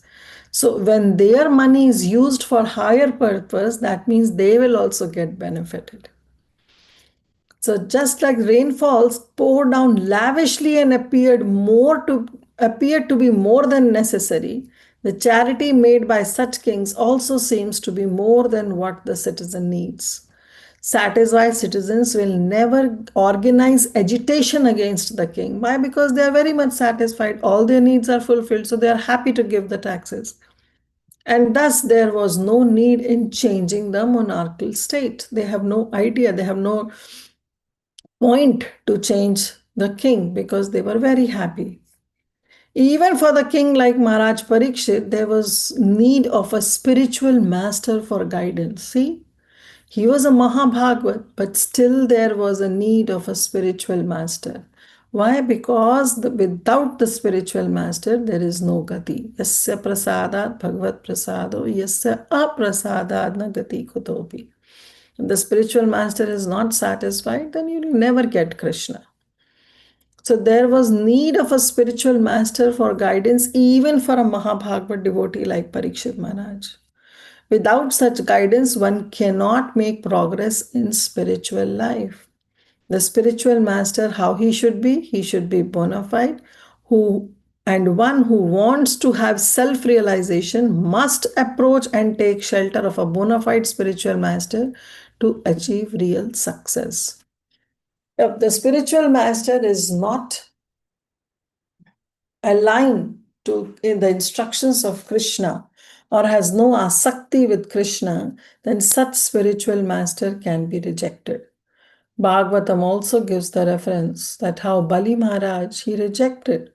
So when their money is used for higher purpose, that means they will also get benefited. So just like rainfalls poured down lavishly and appeared to be more than necessary, the charity made by such kings also seems to be more than what the citizen needs. Satisfied citizens will never organize agitation against the king. Why? Because they are very much satisfied. All their needs are fulfilled, so they are happy to give the taxes. And thus, there was no need in changing the monarchical state. They have no idea, they have no point to change the king because they were very happy. Even for the king like Maharaj Parikshit, there was need of a spiritual master for guidance. See, he was a Mahabhagavat, but still there was a need of a spiritual master. Why? Because without the spiritual master, there is no gati. Yasya prasadat bhagavat prasado, yasya aprasadat na gati kutopi. If the spiritual master is not satisfied, then you will never get Krishna. So there was need of a spiritual master for guidance, even for a Mahabhagavat devotee like Parikshit Maharaj. Without such guidance, one cannot make progress in spiritual life. The spiritual master, how he should be? He should be bona fide, and one who wants to have self-realization must approach and take shelter of a bona fide spiritual master to achieve real success. If the spiritual master is not aligned to in the instructions of Krishna or has no asakti with Krishna, then such spiritual master can be rejected. Bhagavatam also gives the reference that how Bali Maharaj, he rejected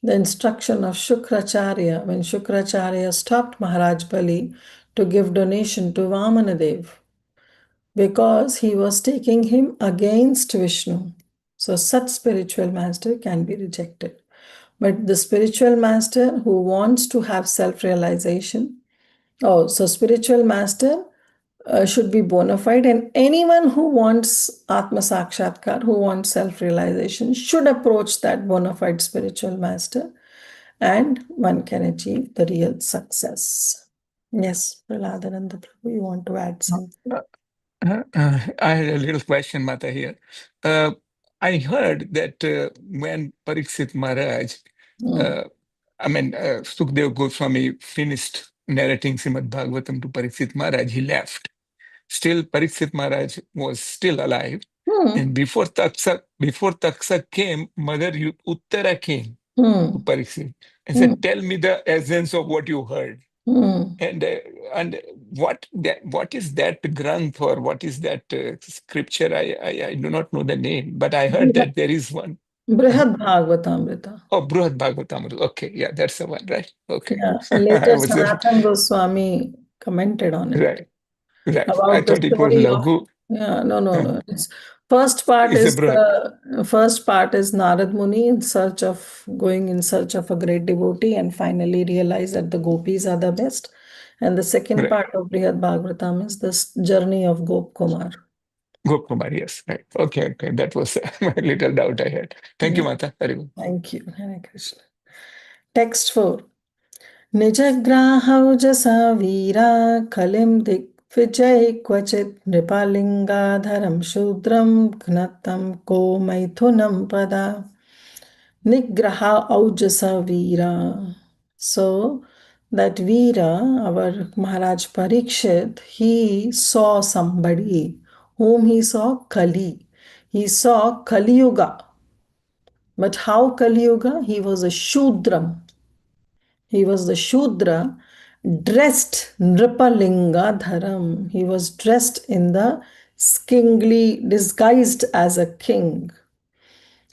the instruction of Shukracharya when Shukracharya stopped Maharaj Bali to give donation to Vamanadev because he was taking him against Vishnu. So such spiritual master can be rejected. But the spiritual master who wants to have self-realization, so spiritual master should be bona fide, and anyone who wants Atma Sakshatkar, who wants self-realization, should approach that bona fide spiritual master, and one can achieve the real success. Yes, Praladananda Prabhu, you want to add something? I had a little question, Mata, here. I heard that when Pariksit Maharaj, Sukdev Goswami finished narrating Srimad Bhagavatam to Pariksit Maharaj, he left. Still, Pariksit Maharaj was still alive. And before Taksa came, Mother Uttara came to Pariksit and said, "Tell me the essence of what you heard." And what is that granth, or what is that scripture? I do not know the name, but I heard that there is one. Brihad Bhagavatamrita. Oh, Brihad Bhagavatamrita. Okay, yeah, that's the one, right? Okay. Yeah, later Sanatana Goswami commented on it. Right. About I the thought it was story of Laghu. no. It's first part It's a is Brihad. first part is Narad Muni going in search of a great devotee and finally realize that the gopis are the best. And the second Right. part of Brihad Bhagavatam is this journey of Gop Kumar. Gop Kumar, yes, right. Okay. That was my little doubt I had. Thank you, Mata. Very good. Thank you. Hare Krishna. Text 4. निजग्राहौजसा वीरा कलिं दिग्विजय क्वचित् नृपालिङ्गाधरं शूद्रं घ्नतं को मैथुनं पदा. Nigraha Aujasa Veera. So that Veera, our Maharaj Parikshit, he saw somebody whom he saw Kali. He saw Kali Yuga. But how Kali Yuga? He was a Shudram. He was the Shudra dressed Nripalinga Dharam. He was dressed in the kingly, disguised as a king.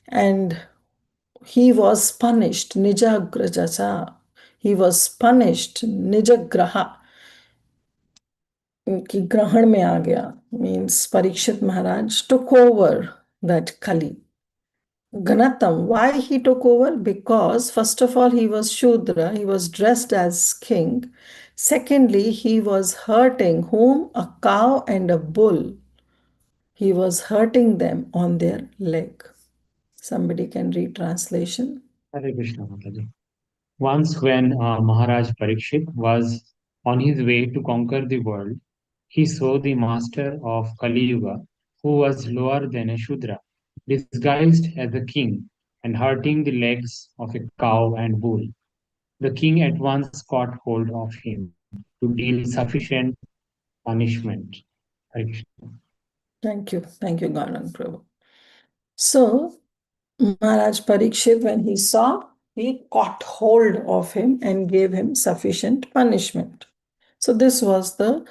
And he was punished, Nijagrajacha. He was punished, Nijagraha. कि ग्रहण में आ गया means Parikshit Maharaj took over that Kali. Ganatam, why he took over? Because first of all, he was Shudra, he was dressed as king. Secondly, he was hurting whom? A cow and a bull. He was hurting them on their leg. Somebody can read translation. Hare Krishna, Mataji. Once, when Maharaj Parikshit was on his way to conquer the world, he saw the master of Kali Yuga, who was lower than a Shudra, disguised as a king and hurting the legs of a cow and bull. The king at once caught hold of him to deal sufficient punishment. Hare Krishna. Thank you. Thank you, Ganan Prabhu. So, Maharaj Parikshit, when he saw, he caught hold of him and gave him sufficient punishment. So, this was the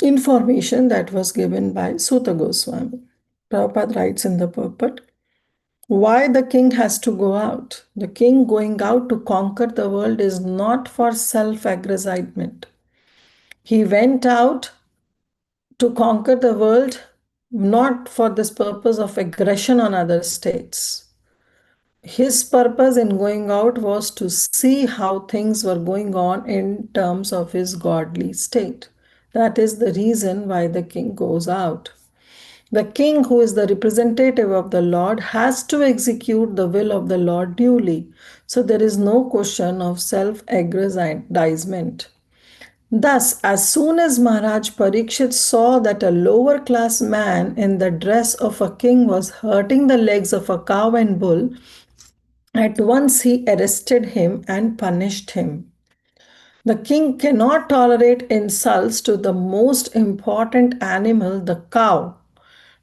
information that was given by Suta Goswami. Prabhupada writes in the purport, why the king has to go out? The king going out to conquer the world is not for self-aggrandizement. He went out to conquer the world not for this purpose of aggression on other states. His purpose in going out was to see how things were going on in terms of his godly state. That is the reason why the king goes out. The king, who is the representative of the Lord, has to execute the will of the Lord duly. So there is no question of self-aggrandizement. Thus, as soon as Maharaj Parikshit saw that a lower class man in the dress of a king was hurting the legs of a cow and bull, at once he arrested him and punished him. The king cannot tolerate insults to the most important animal, the cow,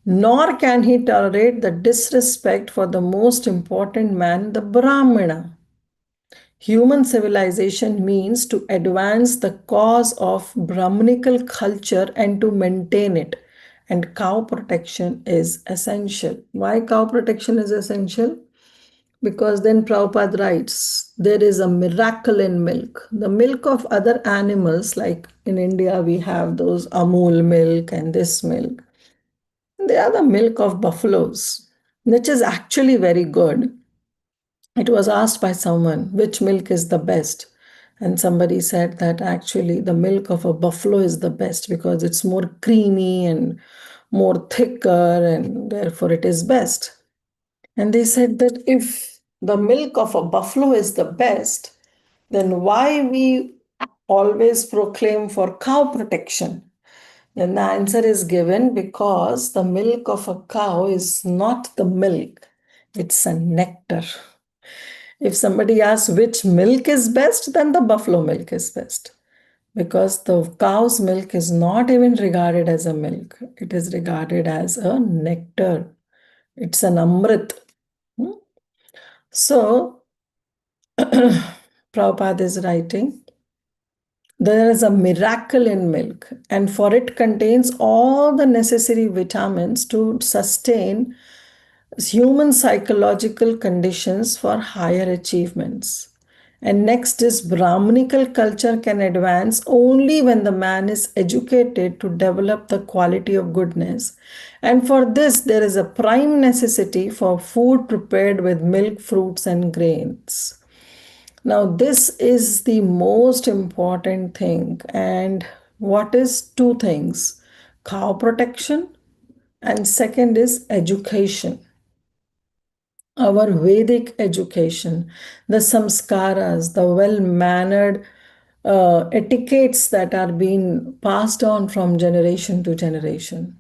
nor can he tolerate the disrespect for the most important man, the Brahmana. Human civilization means to advance the cause of Brahmanical culture and to maintain it. And cow protection is essential. Why cow protection is essential? Because then Prabhupada writes, there is a miracle in milk. The milk of other animals, like in India, we have those Amul milk and this milk. They are the milk of buffaloes, which is actually very good. It was asked by someone, which milk is the best? And somebody said that actually the milk of a buffalo is the best because it's more creamy and more thicker, and therefore it is best. And they said that if the milk of a buffalo is the best, then why we always proclaim for cow protection? Then the answer is given because the milk of a cow is not the milk, it's a nectar. If somebody asks which milk is best, then the buffalo milk is best. Because the cow's milk is not even regarded as a milk, it is regarded as a nectar. It's an amrit. So, Prabhupada is writing, there is a miracle in milk, and for it contains all the necessary vitamins to sustain human psychological conditions for higher achievements. And next is Brahmanical culture can advance only when the man is educated to develop the quality of goodness. And for this, there is a prime necessity for food prepared with milk, fruits, and grains. Now, this is the most important thing. And what is two things? Cow protection, and second is education. Our Vedic education, the samskaras, the well-mannered etiquettes that are being passed on from generation to generation.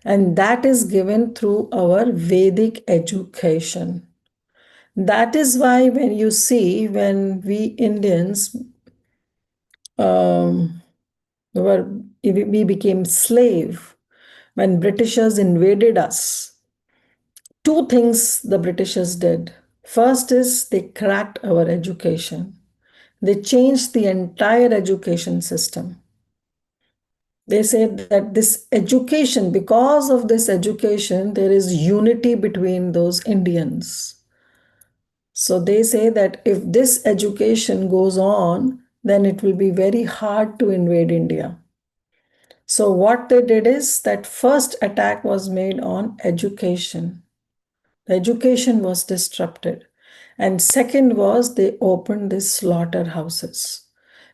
And that is given through our Vedic education. That is why when you see, when we Indians we became slave, when Britishers invaded us, two things the Britishers did. First is they cracked our education. They changed the entire education system. They said that this education, because of this education, there is unity between those Indians. So they say that if this education goes on, then it will be very hard to invade India. So what they did is that first attack was made on education. The education was disrupted. And second was they opened these slaughterhouses.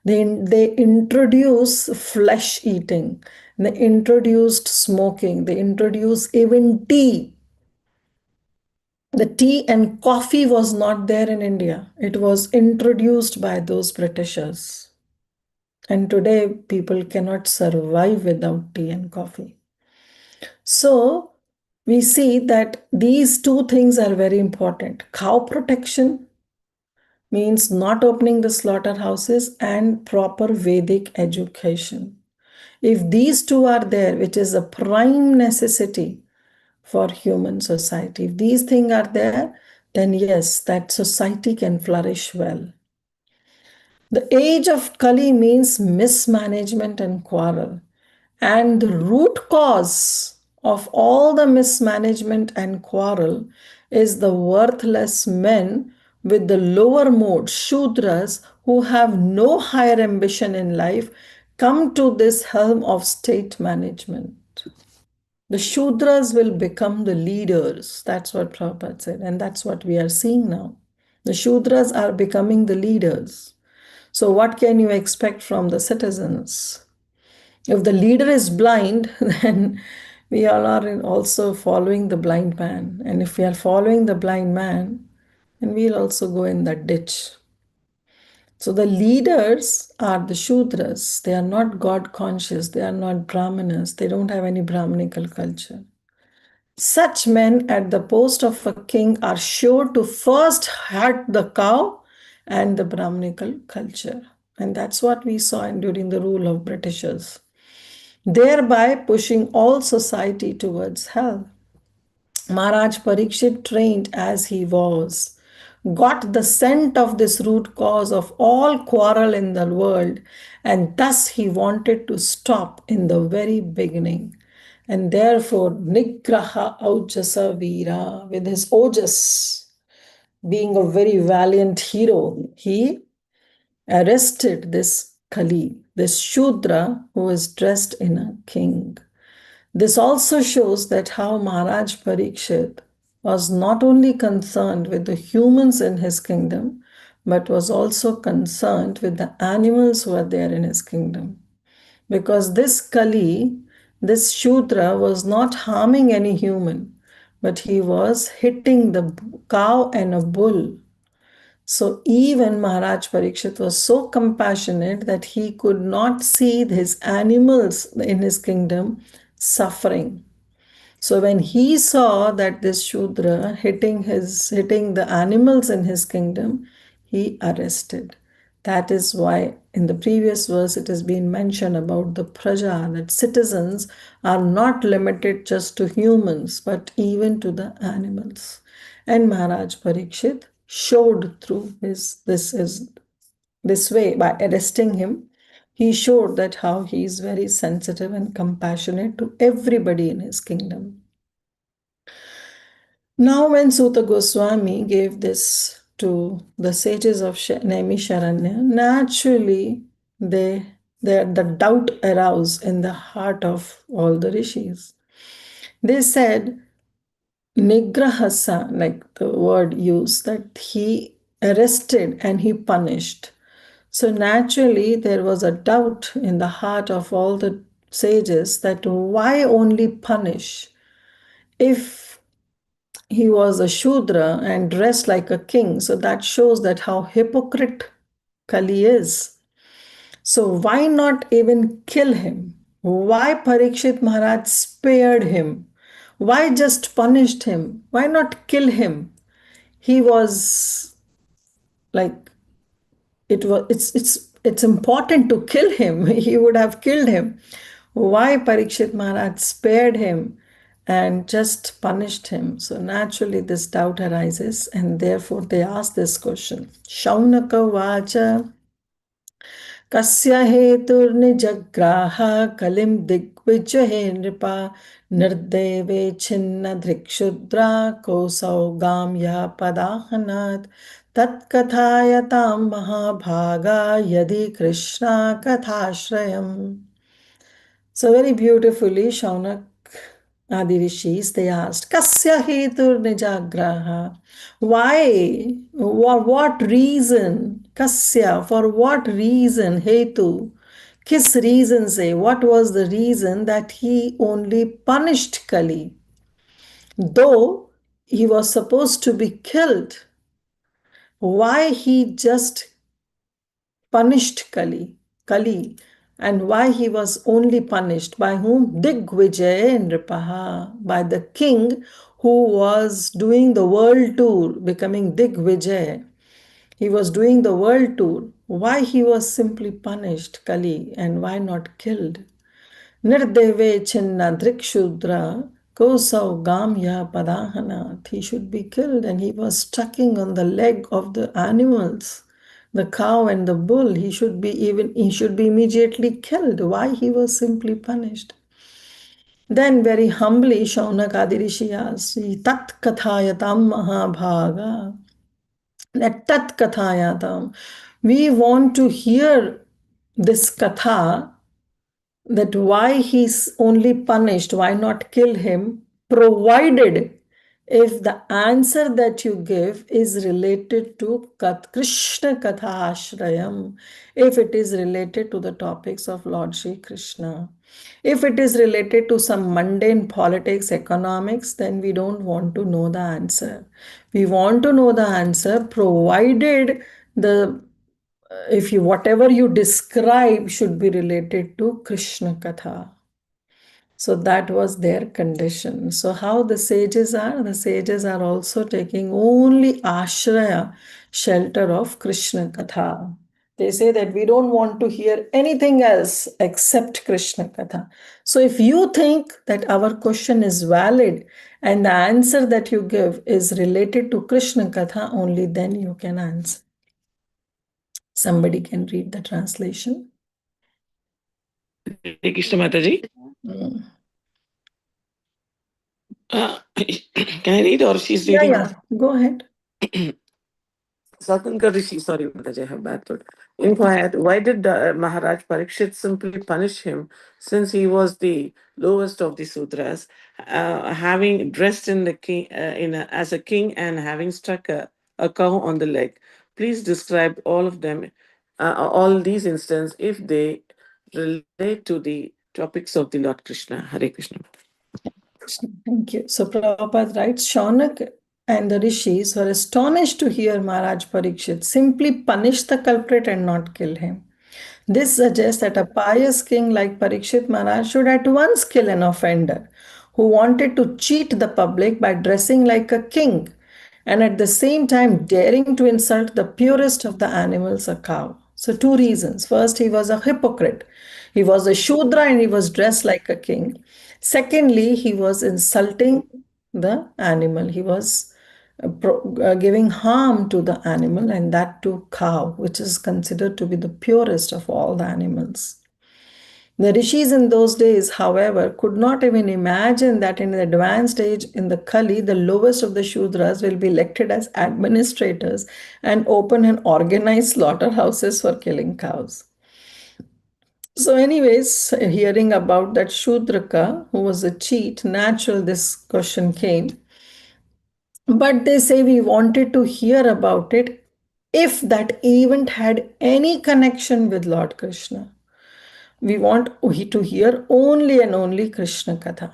They introduced flesh eating. They introduced smoking. They introduced even tea. The tea and coffee was not there in India. It was introduced by those Britishers. And today, people cannot survive without tea and coffee. So, we see that these two things are very important. Cow protection means not opening the slaughterhouses and proper Vedic education. If these two are there, which is a prime necessity for human society, if these things are there, then yes, that society can flourish well. The age of Kali means mismanagement and quarrel. And the root cause of all the mismanagement and quarrel is the worthless men with the lower mode, Shudras, who have no higher ambition in life, come to this helm of state management. The Shudras will become the leaders. That's what Prabhupada said, and that's what we are seeing now. The Shudras are becoming the leaders. So, what can you expect from the citizens? If the leader is blind, then we all are also following the blind man. And if we are following the blind man, then we'll also go in that ditch. So the leaders are the Shudras. They are not God conscious. They are not Brahmanas. They don't have any Brahmanical culture. Such men at the post of a king are sure to first hurt the cow and the Brahmanical culture. And that's what we saw during the rule of Britishers, thereby pushing all society towards hell. Maharaj Parikshit, trained as he was, got the scent of this root cause of all quarrel in the world, and thus he wanted to stop in the very beginning. And therefore, Nigraha Aujasa Veera, with his ojas, being a very valiant hero, he arrested this Kali, this Shudra who was dressed in a king. This also shows that how Maharaj Parikshit was not only concerned with the humans in his kingdom, but was also concerned with the animals who are there in his kingdom. Because this Kali, this Shudra, was not harming any human, but he was hitting the cow and a bull. So even Maharaj Parikshit was so compassionate that he could not see his animals in his kingdom suffering. So when he saw that this Shudra hitting the animals in his kingdom, he arrested. That is why in the previous verse it has been mentioned about the praja, that citizens are not limited just to humans, but even to the animals. And Maharaj Parikshit showed through this way by arresting him. He showed that how he is very sensitive and compassionate to everybody in his kingdom. Now, when Suta Goswami gave this to the sages of Naimisharanya, naturally the doubt arose in the heart of all the rishis. They said, Nigrahasa, like the word used, that he arrested and he punished. So naturally, there was a doubt in the heart of all the sages that why only punish? If he was a Shudra and dressed like a king, so that shows that how hypocrite Kali is. So why not even kill him? Why Parikshit Maharaj spared him? Why just punished him? Why not kill him? He was like, it's important to kill him. He would have killed him. Why Parikshit Maharaj spared him and just punished him? So naturally this doubt arises, and therefore they ask this question. Shaunaka vacha Kasya heturnijagraha kalim digvijahe nripa nirdeve chinna drikshudra kosaugam ya padahanat tatkathayatam mahabhaga yadi krishna kathashrayam. So very beautifully, Shaunak Adi Rishis, they asked, Kasya hetur nijagraha? Why? What reason? Kasya, for what reason? Hetu. Kis reason say? What was the reason that he only punished Kali? Though he was supposed to be killed, why he just punished Kali, and why he was only punished by whom? Digvijay Nripaha, by the king who was doing the world tour, becoming Digvijay. He was doing the world tour. Why he was simply punished, Kali, and why not killed? Nirdeve chinna drikshudra kosau gamya padahana. He should be killed, and he was stucking on the leg of the animals, the cow and the bull. He should be immediately killed. Why he was simply punished? Then very humbly Shaunak Adirishi asks, Tat kathayatam mahabhaga. That tat kathayatam. We want to hear this katha, that why he's only punished, why not kill him, provided if the answer that you give is related to Krishna Katha Ashrayam, if it is related to the topics of Lord Shri Krishna. If it is related to some mundane politics, economics, then we don't want to know the answer. We want to know the answer provided the if you whatever you describe should be related to Krishna Katha. So that was their condition. So how the sages are also taking only ashraya, shelter of Krishna Katha. They say that we don't want to hear anything else except Krishna Katha. So if you think that our question is valid and the answer that you give is related to Krishna Katha, only then you can answer. Somebody can read the translation. Hare Krishna Mataji. Can I read or she's reading? Yeah, go ahead. Satankar Rishi, sorry Mataji, I have bad thought. Inquired, why did Maharaj Parikshit simply punish him since he was the lowest of the Sudras, having dressed in the king as a king and having struck a cow on the leg? Please describe all of them, all these instances, if they relate to the topics of the Lord Krishna. Hare Krishna. Thank you. So Prabhupada writes, Shaunak and the rishis were astonished to hear Maharaj Parikshit simply punish the culprit and not kill him. This suggests that a pious king like Parikshit Maharaj should at once kill an offender who wanted to cheat the public by dressing like a king and at the same time daring to insult the purest of the animals, a cow. So, two reasons. First, he was a hypocrite. He was a Shudra and he was dressed like a king. Secondly, he was insulting the animal. He was giving harm to the animal, and that to cow, which is considered to be the purest of all the animals. The rishis in those days, however, could not even imagine that in the advanced age in the Kali, the lowest of the Shudras will be elected as administrators and open and organize slaughterhouses for killing cows. So, anyways, hearing about that Shudraka, who was a cheat, natural this question came. But they say we wanted to hear about it if that event had any connection with Lord Krishna. We want to hear only and only Krishna Katha.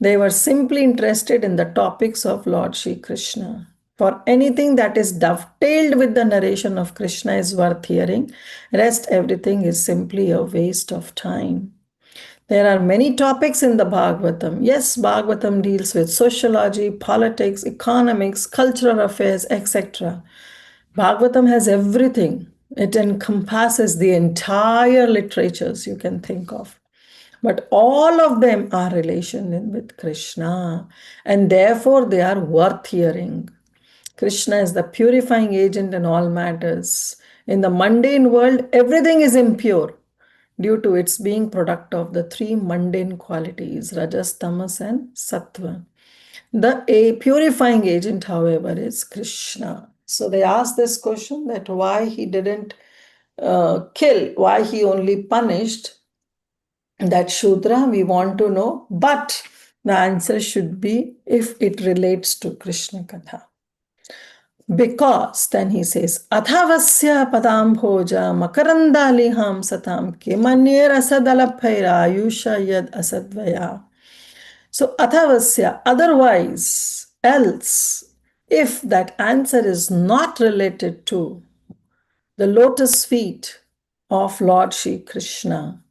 They were simply interested in the topics of Lord Shri Krishna. For anything that is dovetailed with the narration of Krishna is worth hearing. Rest everything is simply a waste of time. There are many topics in the Bhagavatam. Yes, Bhagavatam deals with sociology, politics, economics, cultural affairs, etc. Bhagavatam has everything. It encompasses the entire literatures you can think of. But all of them are relation with Krishna, and therefore they are worth hearing. Krishna is the purifying agent in all matters. In the mundane world, everything is impure due to its being product of the three mundane qualities, Rajas, Tamas, and Sattva. A purifying agent, however, is Krishna. So they asked this question that why he didn't kill, why he only punished that Shudra, we want to know, but the answer should be if it relates to Krishna Katha. Because then he says, Athavasya padam bhoja makarandaliham satam kimanyer asadalaphaira ayusha yad asadvaya. So Athavasya, otherwise, else, if that answer is not related to the lotus feet of Lord Shri Krishna,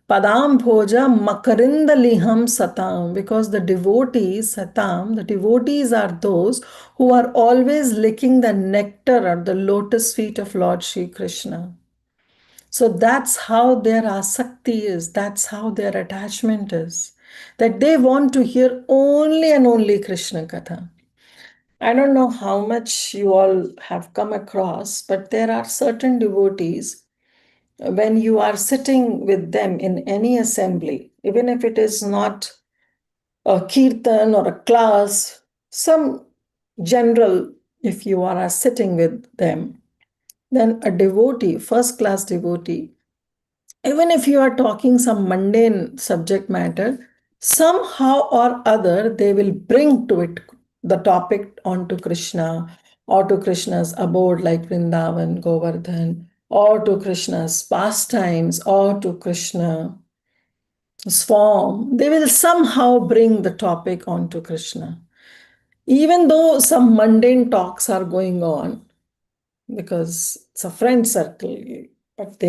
Padam Bhoja Makarindaliham Satam, because the devotees, Satam, the devotees are those who are always licking the nectar or the lotus feet of Lord Shri Krishna. So that's how their asakti is, that's how their attachment is, that they want to hear only and only Krishna Katha. I don't know how much you all have come across, but there are certain devotees, when you are sitting with them in any assembly, even if it is not a kirtan or a class, some general, if you are sitting with them, then a devotee, first class devotee, even if you are talking some mundane subject matter, somehow or other they will bring to it the topic onto Krishna or to Krishna's abode like Vrindavan, Govardhan, or to Krishna's pastimes or to Krishna's form. They will somehow bring the topic onto Krishna. Even though some mundane talks are going on, because it's a friend circle, but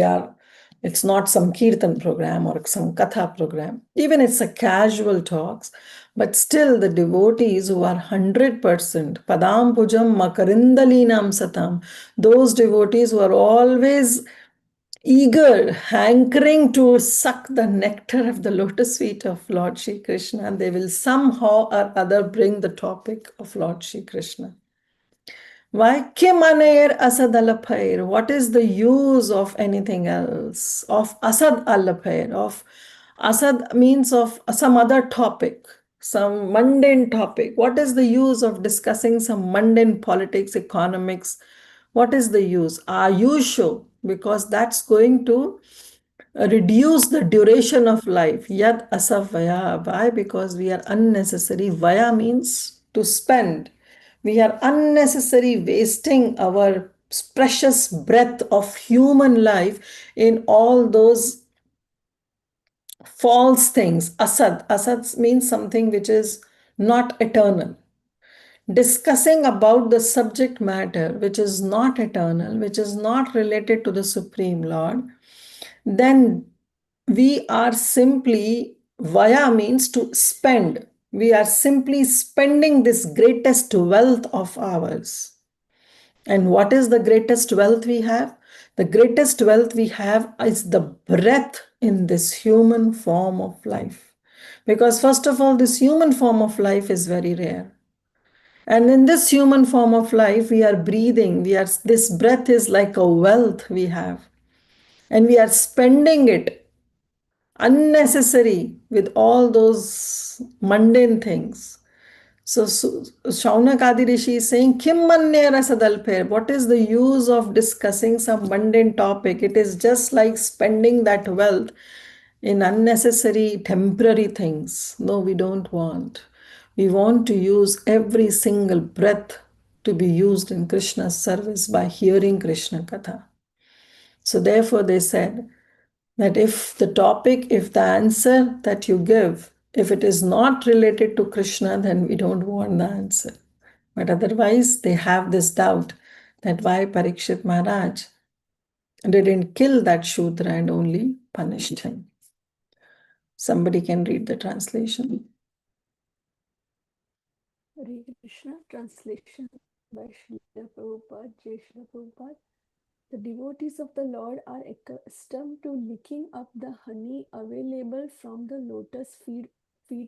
it's not some kirtan program or some katha program. Even it's a casual talks, but still the devotees who are 100% padam pujam makarindalinam satam, those devotees who are always eager, hankering to suck the nectar of the lotus feet of Lord Shri Krishna, they will somehow or other bring the topic of Lord Shri Krishna. Why? Kim anair asad alaphair? What is the use of anything else? Of asad alaphair? Of asad means of some other topic, some mundane topic. What is the use of discussing some mundane politics, economics? What is the use? Ayusho, because that's going to reduce the duration of life. Yad asavaya. Why? Because we are unnecessary. Vaya means to spend. We are unnecessary wasting our precious breath of human life in all those false things. Asad. Asad means something which is not eternal. Discussing about the subject matter which is not eternal, which is not related to the Supreme Lord, then we are simply, vaya means to spend. We are simply spending this greatest wealth of ours. And what is the greatest wealth we have? The greatest wealth we have is the breath in this human form of life. Because first of all, this human form of life is very rare. And in this human form of life, we are breathing. This breath is like a wealth we have. And we are spending it unnecessary with all those mundane things. So Shaunak Adi Rishi is saying, Kim manya rasadalper? What is the use of discussing some mundane topic? It is just like spending that wealth in unnecessary temporary things. No, we don't want. We want to use every single breath to be used in Krishna's service by hearing Krishna Katha. So therefore they said that if the answer that you give, if it is not related to Krishna, then we don't want the answer. But otherwise, they have this doubt that why Parikshit Maharaj didn't kill that Shudra and only punished him. Somebody can read the translation. Hare Krishna, translation by Srila Prabhupada, Jai Srila Prabhupada. The devotees of the Lord are accustomed to licking up the honey available from the lotus feet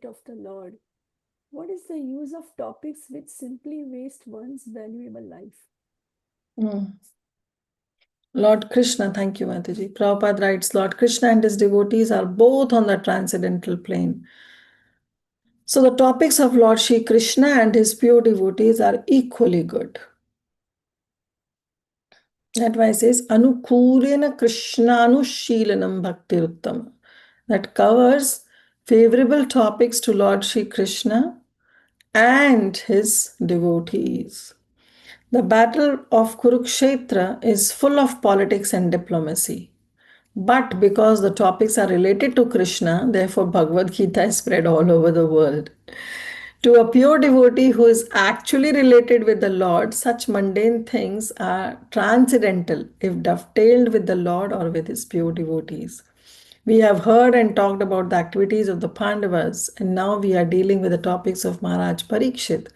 of the Lord. What is the use of topics which simply waste one's valuable life? Lord Krishna, thank you, Mataji. Prabhupada writes, Lord Krishna and his devotees are both on the transcendental plane. So the topics of Lord Shri Krishna and his pure devotees are equally good. That why it says, Anukurena Krishna Anushilanam Bhakti Uttama. That covers favorable topics to Lord Shri Krishna and his devotees. The battle of Kurukshetra is full of politics and diplomacy. But because the topics are related to Krishna, therefore Bhagavad Gita is spread all over the world. To a pure devotee who is actually related with the Lord, such mundane things are transcendental if dovetailed with the Lord or with his pure devotees. We have heard and talked about the activities of the Pandavas, and now we are dealing with the topics of Maharaj Parikshit.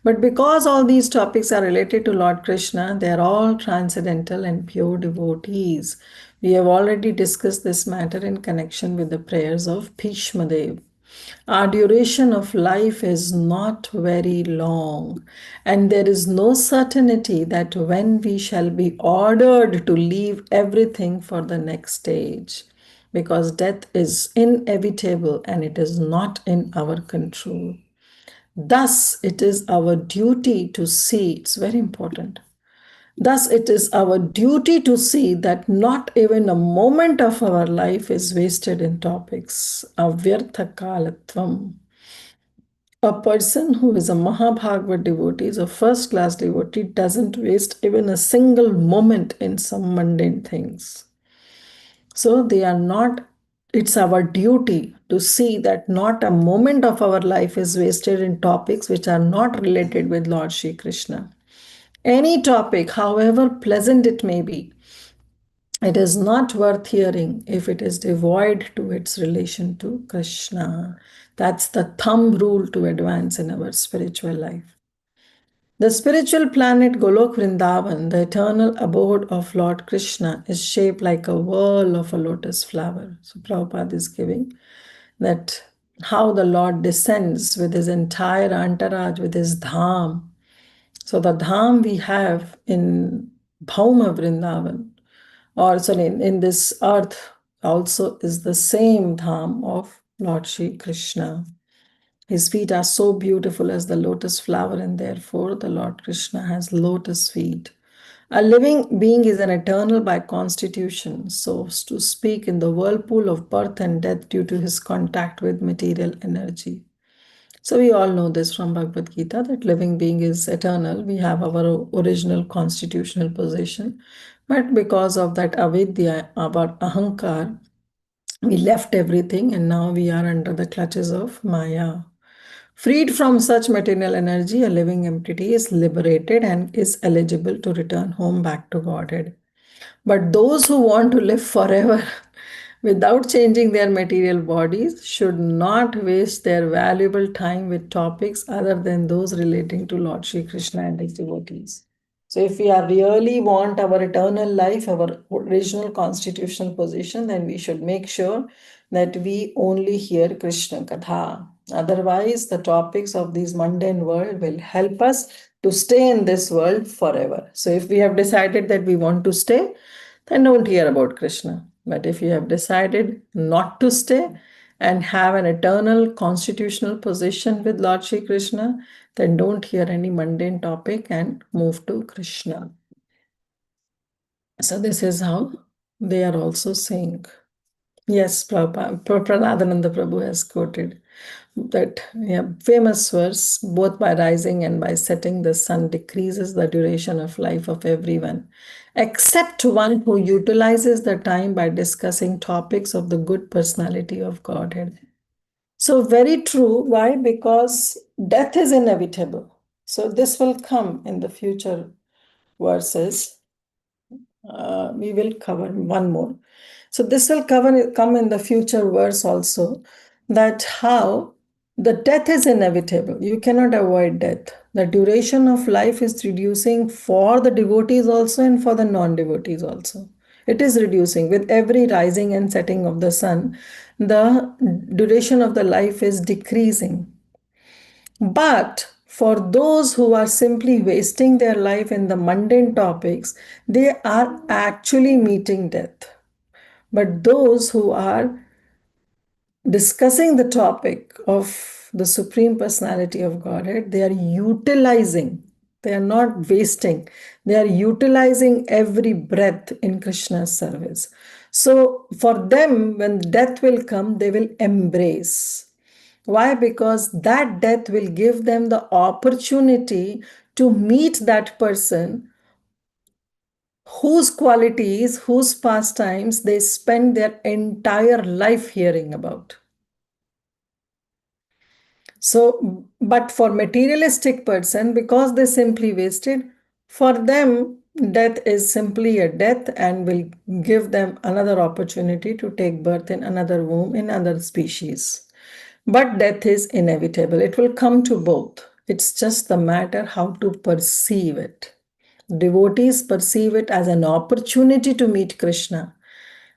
But because all these topics are related to Lord Krishna, they are all transcendental and pure devotees. We have already discussed this matter in connection with the prayers of Bhishma Dev. Our duration of life is not very long, and there is no certainty that when we shall be ordered to leave everything for the next stage, because death is inevitable and it is not in our control. Thus, it is our duty to see, it's very important. Thus, it is our duty to see that not even a moment of our life is wasted in topics. Avyartha kalatvam. A person who is a Mahabhagavad devotee, is a first class devotee, doesn't waste even a single moment in some mundane things. So they are not, it's our duty to see that not a moment of our life is wasted in topics which are not related with Lord Shri Krishna. Any topic, however pleasant it may be, it is not worth hearing if it is devoid to its relation to Krishna. That's the thumb rule to advance in our spiritual life. The spiritual planet Golok Vrindavan, the eternal abode of Lord Krishna, is shaped like a whirl of a lotus flower. So Prabhupada is giving that how the Lord descends with his entire entourage, with his dham. So the dham we have in Bhauma Vrindavan, or sorry, in this earth also is the same dham of Lord Shri Krishna. His feet are so beautiful as the lotus flower, and therefore the Lord Krishna has lotus feet. A living being is an eternal by constitution, so to speak, in the whirlpool of birth and death due to his contact with material energy. So we all know this from Bhagavad Gita, that living being is eternal. We have our original constitutional position, but because of that avidya, our ahankar, we left everything and now we are under the clutches of Maya. Freed from such material energy, a living entity is liberated and is eligible to return home back to Godhead. But those who want to live forever without changing their material bodies should not waste their valuable time with topics other than those relating to Lord Shri Krishna and his devotees. So if we are really want our eternal life, our original constitutional position, then we should make sure that we only hear Krishna Katha. Otherwise, the topics of this mundane world will help us to stay in this world forever. So if we have decided that we want to stay, then don't hear about Krishna. But if you have decided not to stay and have an eternal constitutional position with Lord Shri Krishna, then don't hear any mundane topic and move to Krishna. So this is how they are also saying. Yes, Prabhupada Prabhu has quoted that famous verse, both by rising and by setting the sun decreases the duration of life of everyone, except one who utilizes the time by discussing topics of the good personality of Godhead. So very true. Why? Because death is inevitable. So this will come in the future verses. We will cover one more. So this will come in the future verse also, that how the death is inevitable. You cannot avoid death. The duration of life is reducing for the devotees also and for the non-devotees also. It is reducing with every rising and setting of the sun. The duration of the life is decreasing. But for those who are simply wasting their life in the mundane topics, they are actually meeting death. But those who are discussing the topic of the Supreme Personality of Godhead, they are utilizing, they are not wasting, they are utilizing every breath in Krishna's service. So for them, when death will come, they will embrace. Why? Because that death will give them the opportunity to meet that person whose qualities, whose pastimes they spend their entire life hearing about. So, but for materialistic person, because they simply wasted, for them, death is simply a death and will give them another opportunity to take birth in another womb in another species. But death is inevitable. It will come to both. It's just the matter how to perceive it. Devotees perceive it as an opportunity to meet Krishna.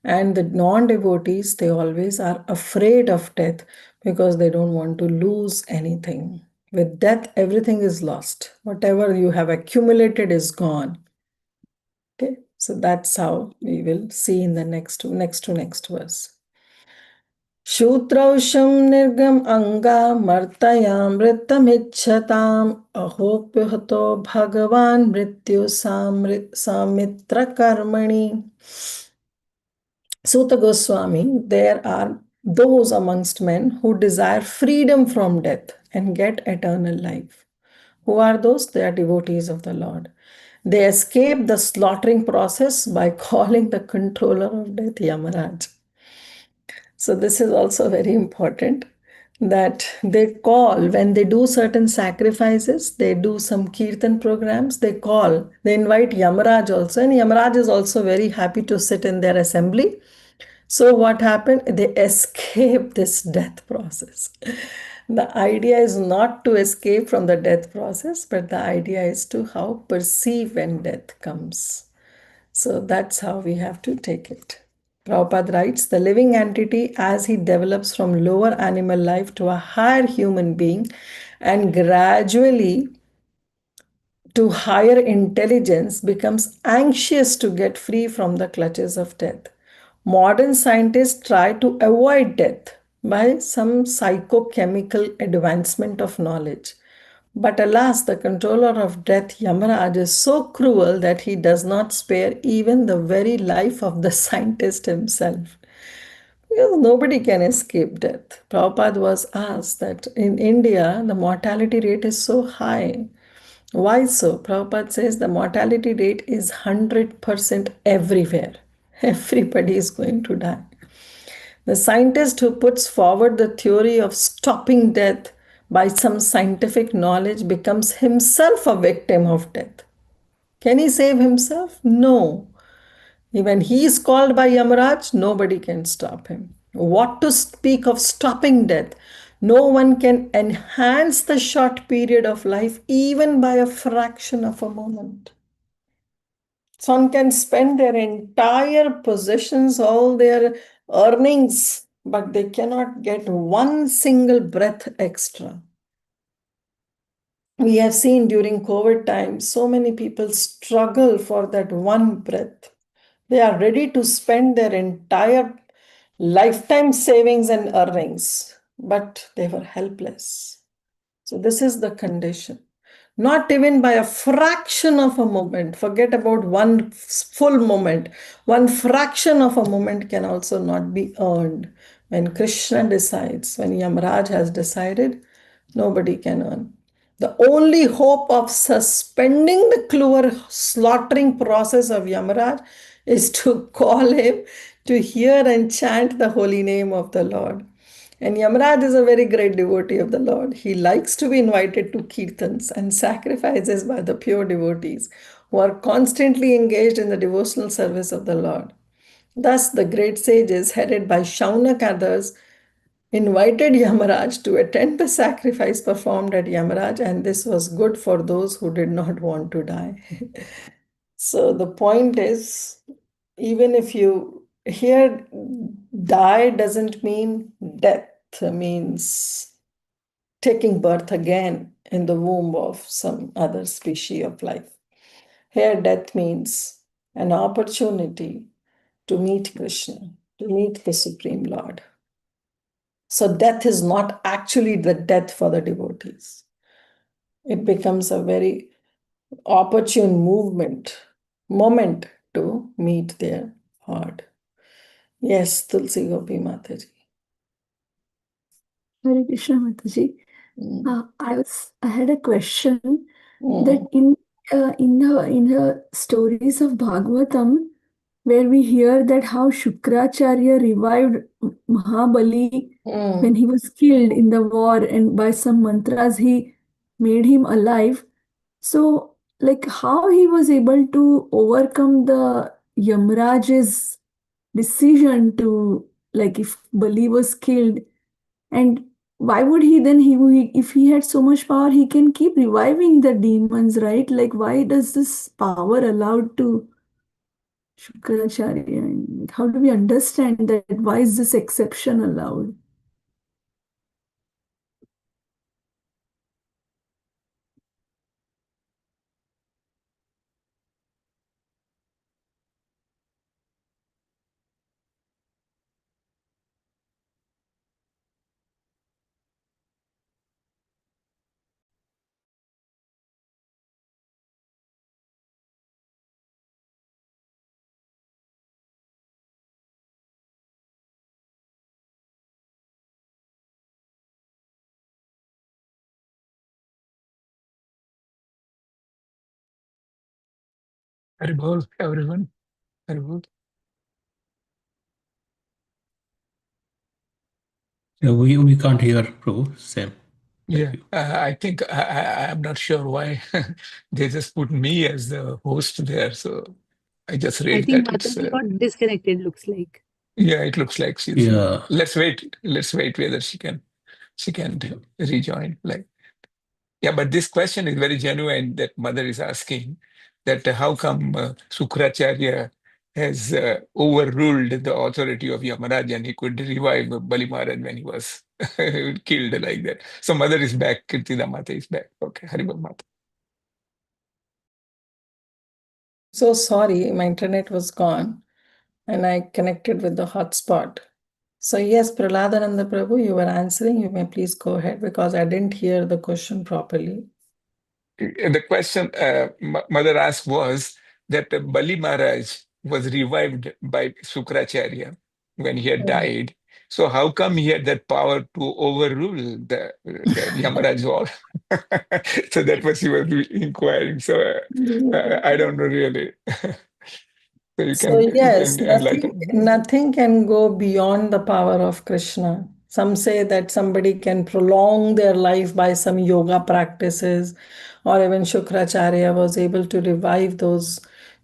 And the non-devotees, they always are afraid of death because they don't want to lose anything. With death, everything is lost. Whatever you have accumulated is gone. Okay, so that's how we will see in the next verse. Shutrausham nirgam anga martayam mritamicchatam ahopyahato bhagavan mrityu samitra karmani. Suta Goswami, there are those amongst men who desire freedom from death and get eternal life. Who are those? They are devotees of the Lord. They escape the slaughtering process by calling the controller of death Yamaraj. So this is also very important that they call, when they do certain sacrifices, they do some kirtan programs, they invite Yamaraj also, and Yamaraj is also very happy to sit in their assembly. So what happened? They escape this death process. The idea is not to escape from the death process, but the idea is to how perceive when death comes. So that's how we have to take it. Prabhupada writes, the living entity, as he develops from lower animal life to a higher human being and gradually to higher intelligence, becomes anxious to get free from the clutches of death. Modern scientists try to avoid death by some psychochemical advancement of knowledge. But alas, the controller of death, Yamaraj, is so cruel that he does not spare even the very life of the scientist himself. Because nobody can escape death. Prabhupada was asked that in India, the mortality rate is so high. Why so? Prabhupada says the mortality rate is 100% everywhere. Everybody is going to die. The scientist who puts forward the theory of stopping death by some scientific knowledge becomes himself a victim of death. Can he save himself? No. When he is called by Yamaraj, nobody can stop him. What to speak of stopping death? No one can enhance the short period of life even by a fraction of a moment. Some can spend their entire possessions, all their earnings, but they cannot get one single breath extra. We have seen during COVID time, so many people struggle for that one breath. They are ready to spend their entire lifetime savings and earnings, but they were helpless. So this is the condition. Not even by a fraction of a moment, forget about one full moment, one fraction of a moment can also not be earned. When Krishna decides, when Yamaraj has decided, nobody can earn. The only hope of suspending the cruel slaughtering process of Yamaraj is to call him to hear and chant the holy name of the Lord. And Yamaraj is a very great devotee of the Lord. He likes to be invited to kirtans and sacrifices by the pure devotees who are constantly engaged in the devotional service of the Lord. Thus, the great sages, headed by Shaunak and others, invited Yamaraj to attend the sacrifice performed at Yamaraj, and this was good for those who did not want to die. So the point is, even if you here die doesn't mean death, means taking birth again in the womb of some other species of life. Here death means an opportunity to meet Krishna, to meet the Supreme Lord. So death is not actually the death for the devotees. It becomes a very opportune moment to meet their Lord. Yes, Tulsi Gopi Mataji. Hare Krishna Mataji. I had a question that in the stories of Bhagavatam, where we hear that how Shukracharya revived Mahabali when he was killed in the war, and by some mantras he made him alive. So, like, how he was able to overcome the Yamraj's decision to, like, if Bali was killed, and why would he then, if he had so much power, he can keep reviving the demons, right? Like, why does this power allowed to Shukracharya? And how do we understand that? Why is this exception allowed? Vaibhav, everyone. Vaibhav. Yeah, we can't hear, Prabhu. Same. Yeah, I think I'm not sure why they just put me as the host there. So I just I read think that it's Mataji got disconnected, looks like. yeah, it looks like she's Yeah. let's wait. Let's wait whether she can rejoin. Like yeah, but this question is very genuine that mother is asking that how come Sukracharya has overruled the authority of Yamaraj and he could revive Bali Maharaj when he was killed like that. So mother is back, Kirtida Mata is back. Okay, Haribol Mata. So sorry, my internet was gone and I connected with the hotspot. So yes, Praladananda Prabhu, you were answering. You may please go ahead because I didn't hear the question properly. The question mother asked was that Bali Maharaj was revived by Sukracharya when he had died. So how come he had that power to overrule the Yamaraj war? So that was he was inquiring. So I don't know really. So So you yes, can enlighten. nothing can go beyond the power of Krishna. Some say that somebody can prolong their life by some yoga practices, or even Shukracharya was able to revive those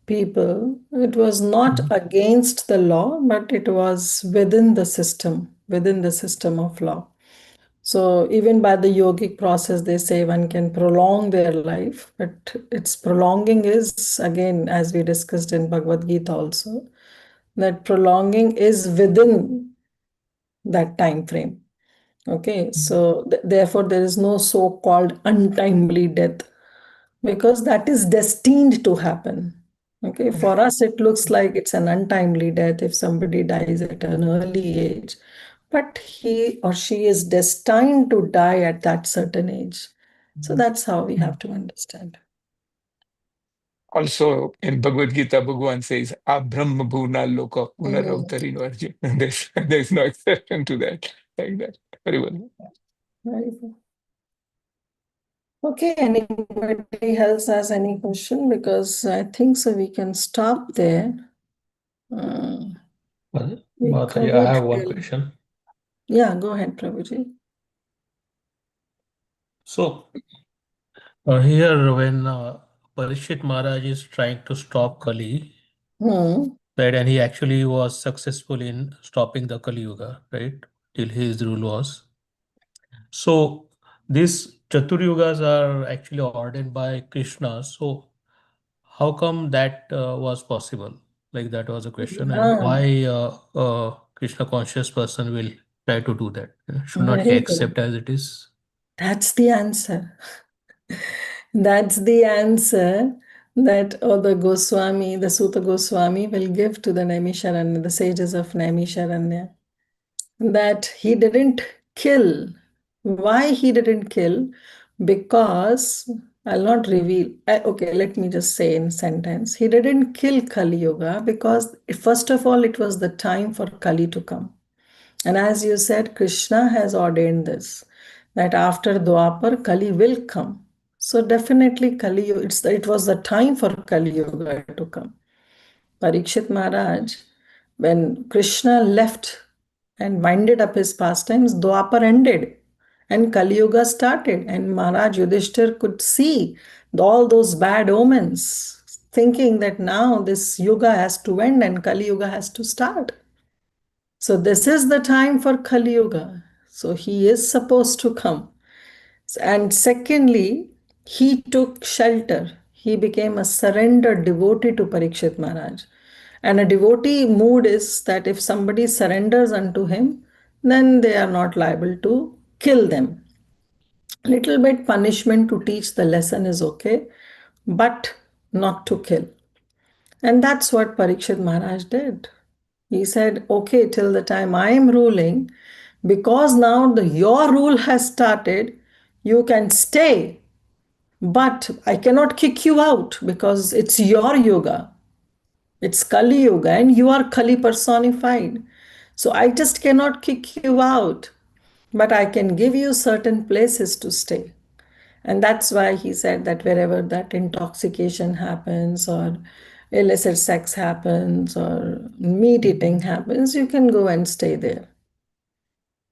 people. It was not against the law, but it was within the system of law. So even by the yogic process, they say one can prolong their life, but its prolonging is, again, as we discussed in Bhagavad Gita also, that prolonging is within that time frame. Okay, so therefore there is no so-called untimely death because that is destined to happen. Okay, for us it looks like it's an untimely death if somebody dies at an early age, but he or she is destined to die at that certain age. So that's how we have to understand. Also in Bhagavad Gita, Bhagavan says, Abrahma Bhuna Loka Mm, Punaravatari Arjun. There's no exception to that. Like that. Very well. very good. Okay, anybody else has any question? Because I think so we can stop there. We Mataji, I covered have one till, question. yeah, go ahead, Prabhuji. So here when Parikshit Maharaj is trying to stop Kali, Hmm. right, and he actually was successful in stopping the Kali Yuga, right, till his rule was. So these Chaturyugas are actually ordained by Krishna. So how come that was possible? Like that was a question, and Ah, why Krishna conscious person will try to do that? Should not he very good. accept as it is? That's the answer. That's the answer that the Goswami, the Suta Goswami will give to the Naimisharanya, the sages of Naimisharanya, that he didn't kill. Why he didn't kill? Because I'll not reveal. Okay, let me just say in sentence. He didn't kill Kali Yuga because first of all, it was the time for Kali to come. And as you said, Krishna has ordained this, that after Dwapar, Kali will come. So definitely Kali, it was the time for Kali Yuga to come. Parikshit Maharaj, when Krishna left and winded up his pastimes, Dwapar ended and Kali Yuga started. And Maharaj Yudhishthir could see all those bad omens, thinking that now this Yuga has to end and Kali Yuga has to start. So this is the time for Kali Yuga. So he is supposed to come. And secondly, he took shelter. He became a surrendered devotee to Parikshit Maharaj. And a devotee mood is that if somebody surrenders unto him, then they are not liable to kill them. Little bit punishment to teach the lesson is okay, but not to kill. And that's what Parikshit Maharaj did. He said, okay, till the time I am ruling, because now your rule has started, you can stay, but I cannot kick you out because it's your yoga. It's Kali Yuga and you are Kali personified. So I just cannot kick you out, but I can give you certain places to stay. And that's why he said that wherever that intoxication happens or illicit sex happens or meat eating happens, you can go and stay there.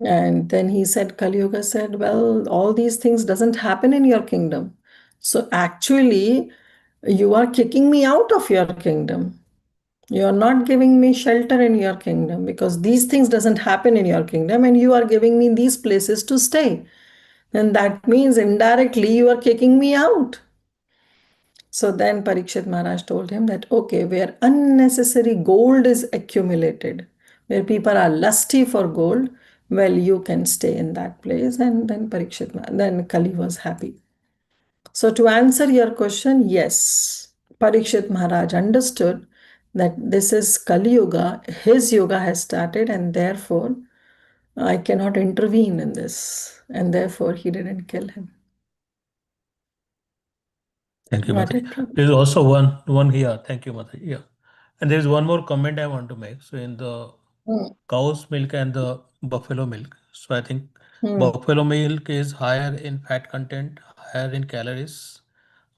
And then he said, Kali Yuga said, well, all these things doesn't happen in your kingdom. So actually, you are kicking me out of your kingdom. You are not giving me shelter in your kingdom because these things doesn't happen in your kingdom and you are giving me these places to stay. And that means indirectly you are kicking me out. So then Parikshit Maharaj told him that, okay, where unnecessary gold is accumulated, where people are lusty for gold, well, you can stay in that place. And then then Kali was happy. So to answer your question, yes, Parikshit Maharaj understood that this is Kali Yuga, his yoga has started, and therefore I cannot intervene in this. And therefore he didn't kill him. Thank you, Got Mataji. it, Prabhu? There is also one here. Thank you, Mataji. Yeah. And there is one more comment I want to make. So in the Hmm. cow's milk and the buffalo milk. So I think Hmm. buffalo milk is higher in fat content, higher in calories,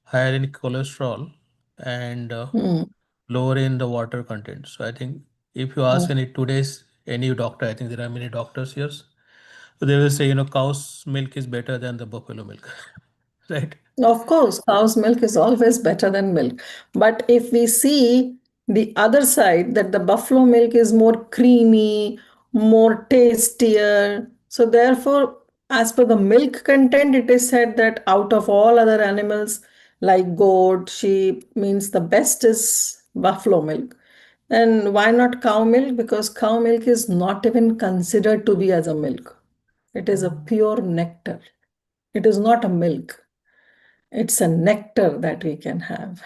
higher in cholesterol, and Hmm. lower in the water content. So I think if you ask any doctor, I think there are many doctors here. So they will say, cow's milk is better than the buffalo milk, right? Of course, cow's milk is always better than milk. But if we see the other side, that the buffalo milk is more creamy, more tastier. So, therefore, as per the milk content, it is said that out of all other animals like goat, sheep, means the best is buffalo milk. And why not cow milk? Because cow milk is not even considered to be as a milk. It is a pure nectar. It is not a milk. It's a nectar that we can have.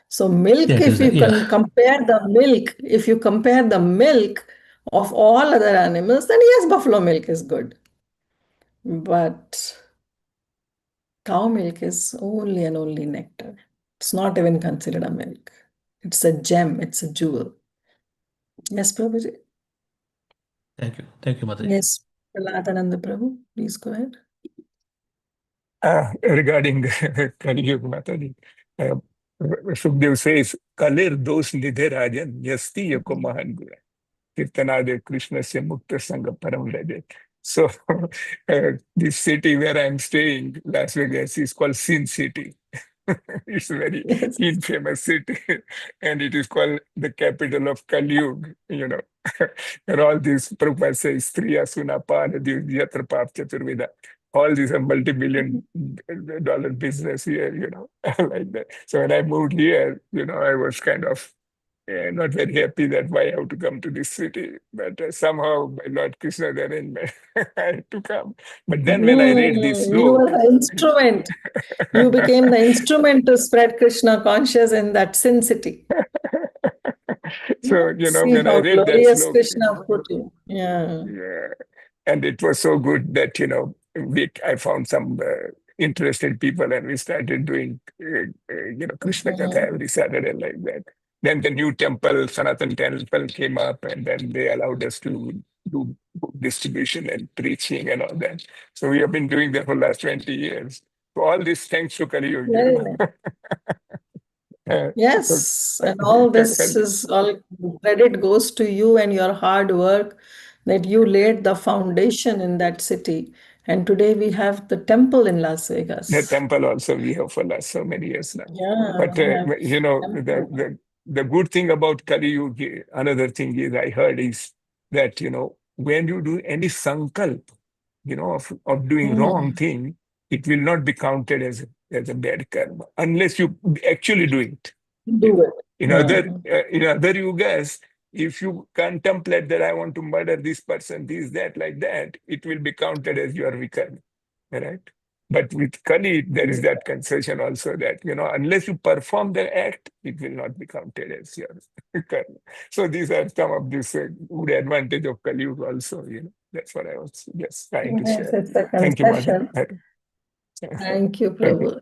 So Yeah, milk, it if is. you Yeah. can compare the milk, if you compare the milk of all other animals, then yes, buffalo milk is good. But cow milk is only and only nectar. It's not even considered a milk. It's a gem, it's a jewel. Yes, Prabhuji. Thank you, Mataji. Yes, Praladananda Prabhu, please go ahead. Regarding Kali Yuga, Mataji, Sukhdev says, Kalir dos nidhe rajan yasti yako mahan gura. Kirtanade Krishna se mukta sangha param raja. So, this city where I'm staying, Las Vegas, is called Sin City. It's a very Yes. infamous city, and it is called the capital of Kali Yuga, and all these Prabhupada says, Striya Sunapana, Yatra Pap Chaturveda. All these are multi-billion dollar business here, like that. So when I moved here, I was kind of not very happy that why I have to come to this city. But somehow by Lord Krishna's arrangement, I had to come. But then when I read this You were slok, the instrument. You became the instrument to spread Krishna consciousness in that sin city. so, See when I how read that glorious slok, Krishna put you. Yeah. yeah. And it was so good that, I found some interested people and we started doing, Krishna Katha every Saturday like that. Then the new temple, Sanatan temple came up and then they allowed us to do book distribution and preaching and all that. So we have been doing that for the last 20 years. So all this thanks to Kali Yuga. Very nice. Yes, and all this is all credit goes to you and your hard work that you laid the foundation in that city. And today we have the temple in Las The Vegas. temple also we have for last so many years now. Yeah, But we have the good thing about Kali Yuga, another thing is I heard is that when you do any sankalp, of doing wrong thing, it will not be counted as a bad karma unless you actually do it. do it. In other yugas, if you contemplate that I want to murder this person, this, that, like that, it will be counted as your vikarma, right? But with Kali, there is that concession also that, unless you perform the act, it will not be counted as your karma. So these are some of this good advantage of Kali Yuga also, That's what I was just trying to Yes, share. it's a Thank you, Mother. concession. Thank you, Prabhu.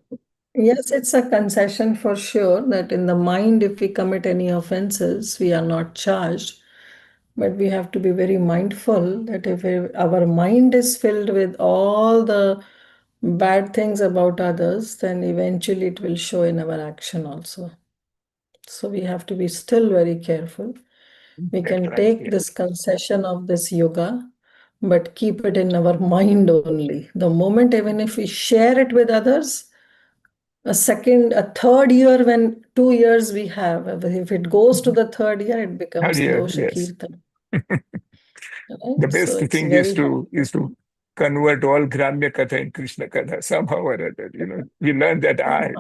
Yes, it's a concession for sure that in the mind, if we commit any offenses, we are not charged. But we have to be very mindful that if our mind is filled with all the bad things about others, then eventually it will show in our action also. So we have to be still very careful. We can take this concession of this yoga, but keep it in our mind only. The moment, even if we share it with others, a third year, when 2 years we have, if it goes to the third year, it becomes dosha kirtan. The best So thing is to convert all Gramya Katha and Krishna Katha somehow or other. We learn that art.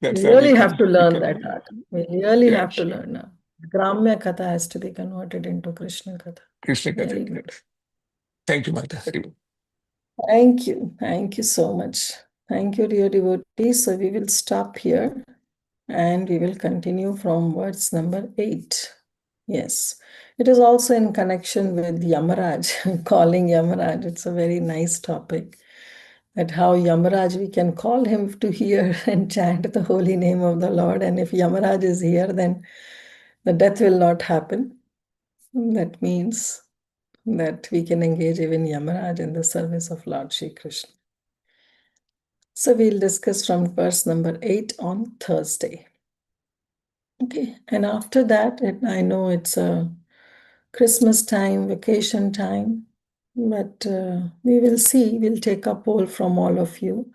We really have to learn that art. We really have to learn now. Gramya Katha has to be converted into Krishna Katha. Krishna Katha. Very good. Thank you, Mata. Thank you. Thank you so much. Thank you, dear devotees. So we will stop here and we will continue from verse number 8. Yes. It is also in connection with Yamaraj, calling Yamaraj. It's a very nice topic. That how Yamaraj, we can call him to hear and chant the holy name of the Lord. And if Yamaraj is here, then the death will not happen. That means that we can engage even Yamaraj in the service of Lord Shri Krishna. So we'll discuss from verse number 8 on Thursday. Okay, and after that, I know it's a Christmas time, vacation time, but we will see. We'll take a poll from all of you,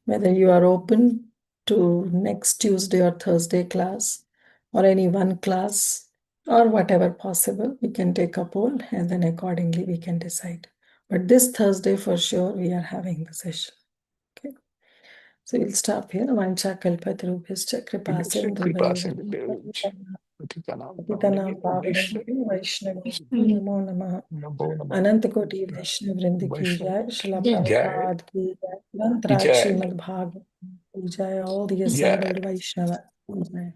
whether you are open to next Tuesday or Thursday class, or any one class, or whatever possible. We can take a poll, and then accordingly we can decide. But this Thursday, for sure, we are having the session. Okay. So we'll stop here. Vancha kalpatarubhyascha kripa sindhubhyo Patitanam Pavanebhyo Vaishnavibhyo Namo Namaha. Anant Koti Vaishnav Vrind ki jai, Srila Prabhupada ki jai, Mantraj Srimad Bhagavatam ki jai, all the assembled Vaishnava ki jai.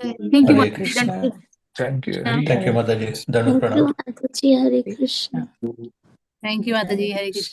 Thank you, Hare Mata. Krishna. Thank you. Thank you, Mataji. Danu Pranam. Hare Krishna. Thank you, Mataji. Hare Krishna.